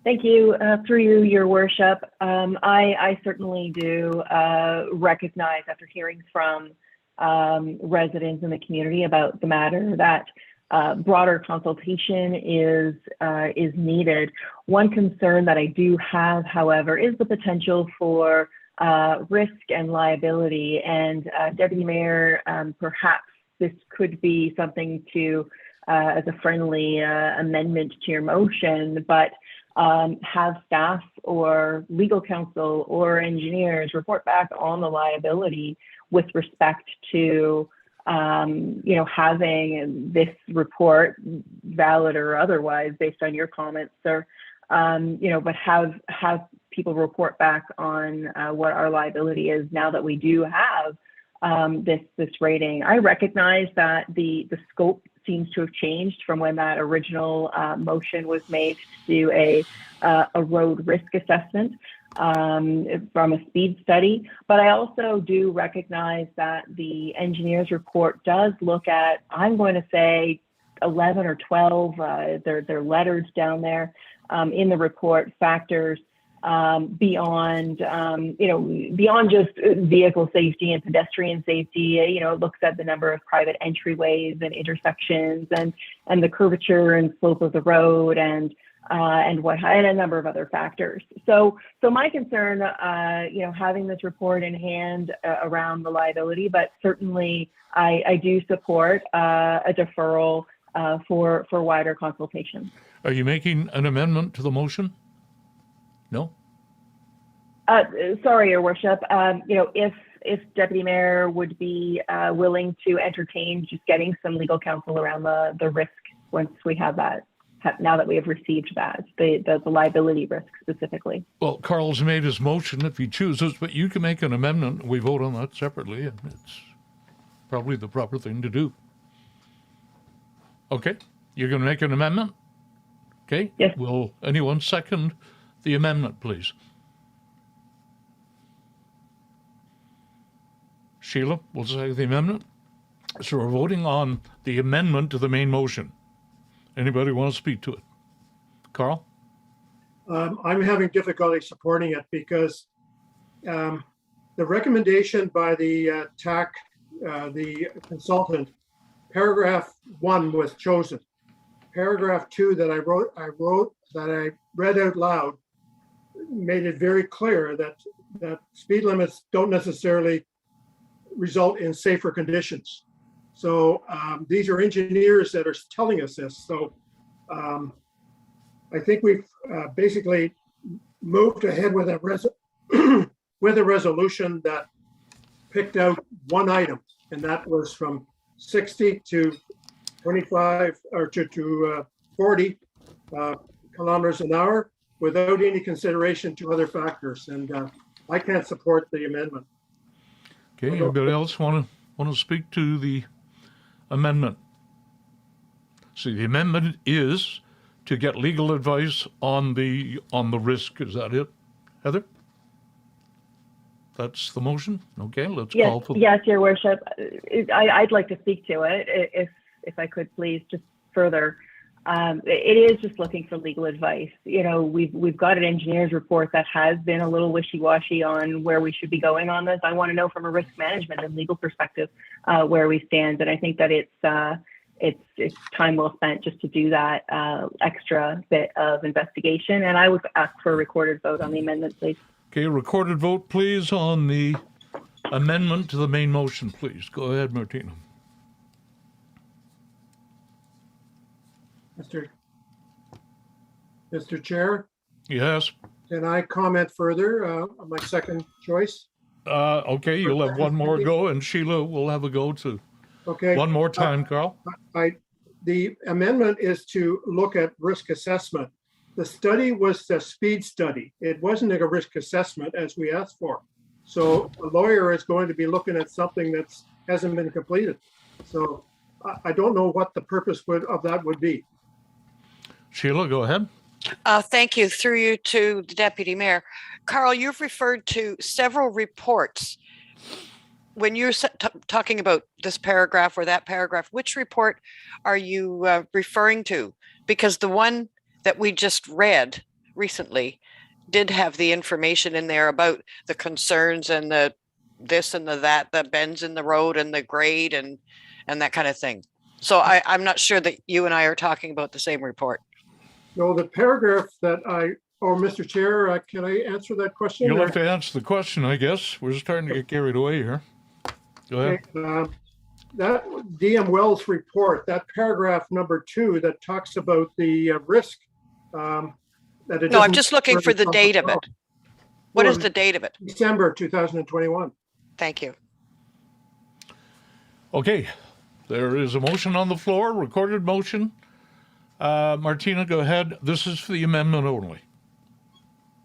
Thank you. Through you, Your Worship. I certainly do recognize, after hearing from residents in the community about the matter, that broader consultation is needed. One concern that I do have, however, is the potential for risk and liability. And Deputy Mayor, perhaps this could be something to, as a friendly amendment to your motion, but have staff or legal counsel or engineers report back on the liability with respect to, you know, having this report, valid or otherwise, based on your comments, sir, you know, but have people report back on what our liability is now that we do have this rating. I recognize that the scope seems to have changed from when that original motion was made to do a road risk assessment from a speed study. But I also do recognize that the engineer's report does look at, I'm going to say, 11 or 12, they're letters down there in the report, factors beyond, you know, beyond just vehicle safety and pedestrian safety. You know, it looks at the number of private entryways and intersections and the curvature and slope of the road and a number of other factors. So my concern, you know, having this report in hand around the liability, but certainly I do support a deferral for wider consultation. Are you making an amendment to the motion? No? Sorry, Your Worship. You know, if Deputy Mayor would be willing to entertain just getting some legal counsel around the risk once we have that, now that we have received that, the liability risk specifically. Well, Carl's made his motion if he chooses, but you can make an amendment. We vote on that separately, and it's probably the proper thing to do. Okay, you're going to make an amendment? Okay. Yes. Will anyone second the amendment, please? Sheila will second the amendment. So we're voting on the amendment to the main motion. Anybody want to speak to it? Carl? I'm having difficulty supporting it because the recommendation by the TAC, the consultant, paragraph 1 was chosen. Paragraph 2 that I read out loud made it very clear that speed limits don't necessarily result in safer conditions. So these are engineers that are telling us this. So I think we've basically moved ahead with a resolution that picked out one item, and that was from 60 to 25 or to 40 kilometers an hour without any consideration to other factors. And I can't support the amendment. Okay, anybody else want to speak to the amendment? So the amendment is to get legal advice on the risk. Is that it, Heather? That's the motion. Okay, let's call for. Yes, Your Worship. I'd like to speak to it if I could, please, just further. it is just looking for legal advice. You know, we've got an engineer's report that has been a little wishy-washy on where we should be going on this. I want to know from a risk management and legal perspective where we stand, and I think that it's time well spent just to do that extra bit of investigation. And I would ask for a recorded vote on the amendment, please. Okay, recorded vote, please, on the amendment to the main motion, please. Go ahead, Martina. Mr. Chair, Yes. can I comment further on my second choice? Okay, you'll have one more go, and Sheila will have a go too. Okay. One more time, Carl. The amendment is to look at risk assessment. The study was the speed study. It wasn't a risk assessment as we asked for. So a lawyer is going to be looking at something that hasn't been completed. So I don't know what the purpose of that would be. Sheila, go ahead. Thank you. Through you to the Deputy Mayor. Carl, you've referred to several reports. When you're talking about this paragraph or that paragraph, which report are you referring to? Because the one that we just read recently did have the information in there about the concerns and the this and the that, the bends in the road and the grade and that kind of thing. So I'm not sure that you and I are talking about the same report. No, the paragraph that Mr. Chair, can I answer that question? You'll have to answer the question, I guess. We're starting to get carried away here. Go ahead. Okay, that DM Wells report, that paragraph number 2 that talks about the risk. No, I'm just looking for the date of it. What is the date of it? December 2021. Thank you. Okay, there is a motion on the floor, recorded motion. Martina, go ahead. This is for the amendment only.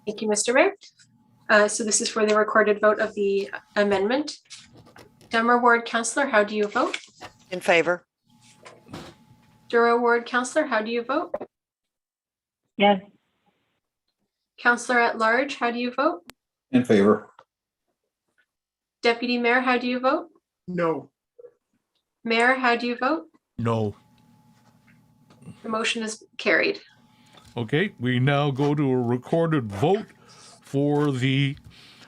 Thank you, Mr. Mayor. So this is for the recorded vote of the amendment. Dummer Ward Councillor, how do you vote? In favor. Douro Ward Councillor, how do you vote? Yes. Councillor at large, how do you vote? In favor. Deputy Mayor, how do you vote? No. Mayor, how do you vote? No. The motion is carried. Okay, we now go to a recorded vote for the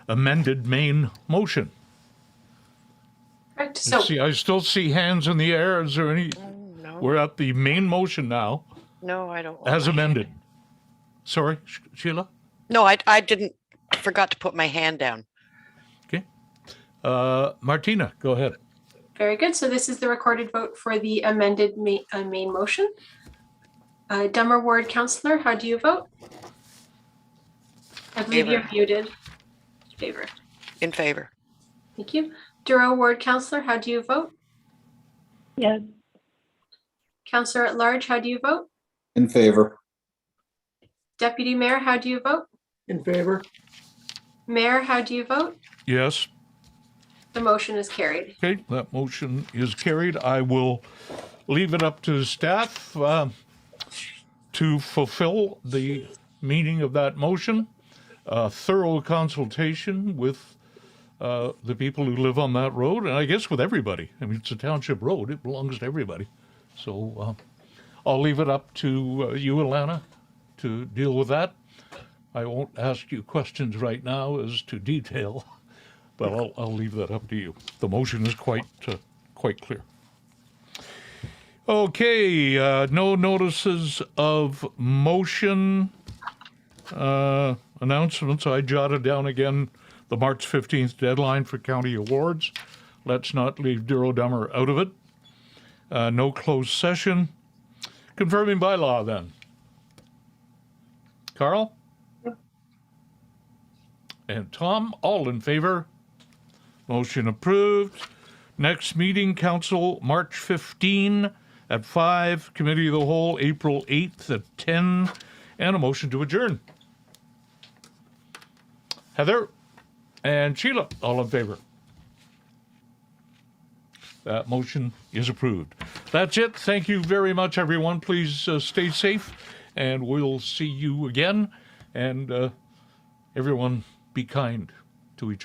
amended main motion. Correct. So See, I still see hands in the air. Is there any? No. We're at the main motion now, No, I don't. as amended. Sorry, Sheila? No, I didn't. Forgot to put my hand down. Okay. Martina, go ahead. very good. So this is the recorded vote for the amended main motion. Dummer Ward Councillor, how do you vote? I believe Favor. you're muted. Favor. In favor. Thank you. Douro Ward Councillor, how do you vote? Yes. Councillor at large, how do you vote? In favor. Deputy Mayor, how do you vote? In favor. Mayor, how do you vote? Yes. The motion is carried. Okay, that motion is carried. I will leave it up to staff to fulfill the meaning of that motion. Thorough consultation with the people who live on that road, and I guess with everybody. I mean, it's a township road. It belongs to everybody. So I'll leave it up to you, Alana, to deal with that. I won't ask you questions right now as to detail, but I'll leave that up to you. The motion is quite clear. Okay, no notices of motion announcements. I jotted down again the March 15th deadline for county awards. Let's not leave Douro-Dummer out of it. No closed session. Confirming bylaw then. Carl? And Tom, all in favor? Motion approved. Next meeting, council, March 15 at 5, committee of the whole, April 8th at 10, and a motion to adjourn. Heather and Sheila, all in favor? That motion is approved. That's it. Thank you very much, everyone. Please stay safe, and we'll see you again. And everyone, be kind to each other.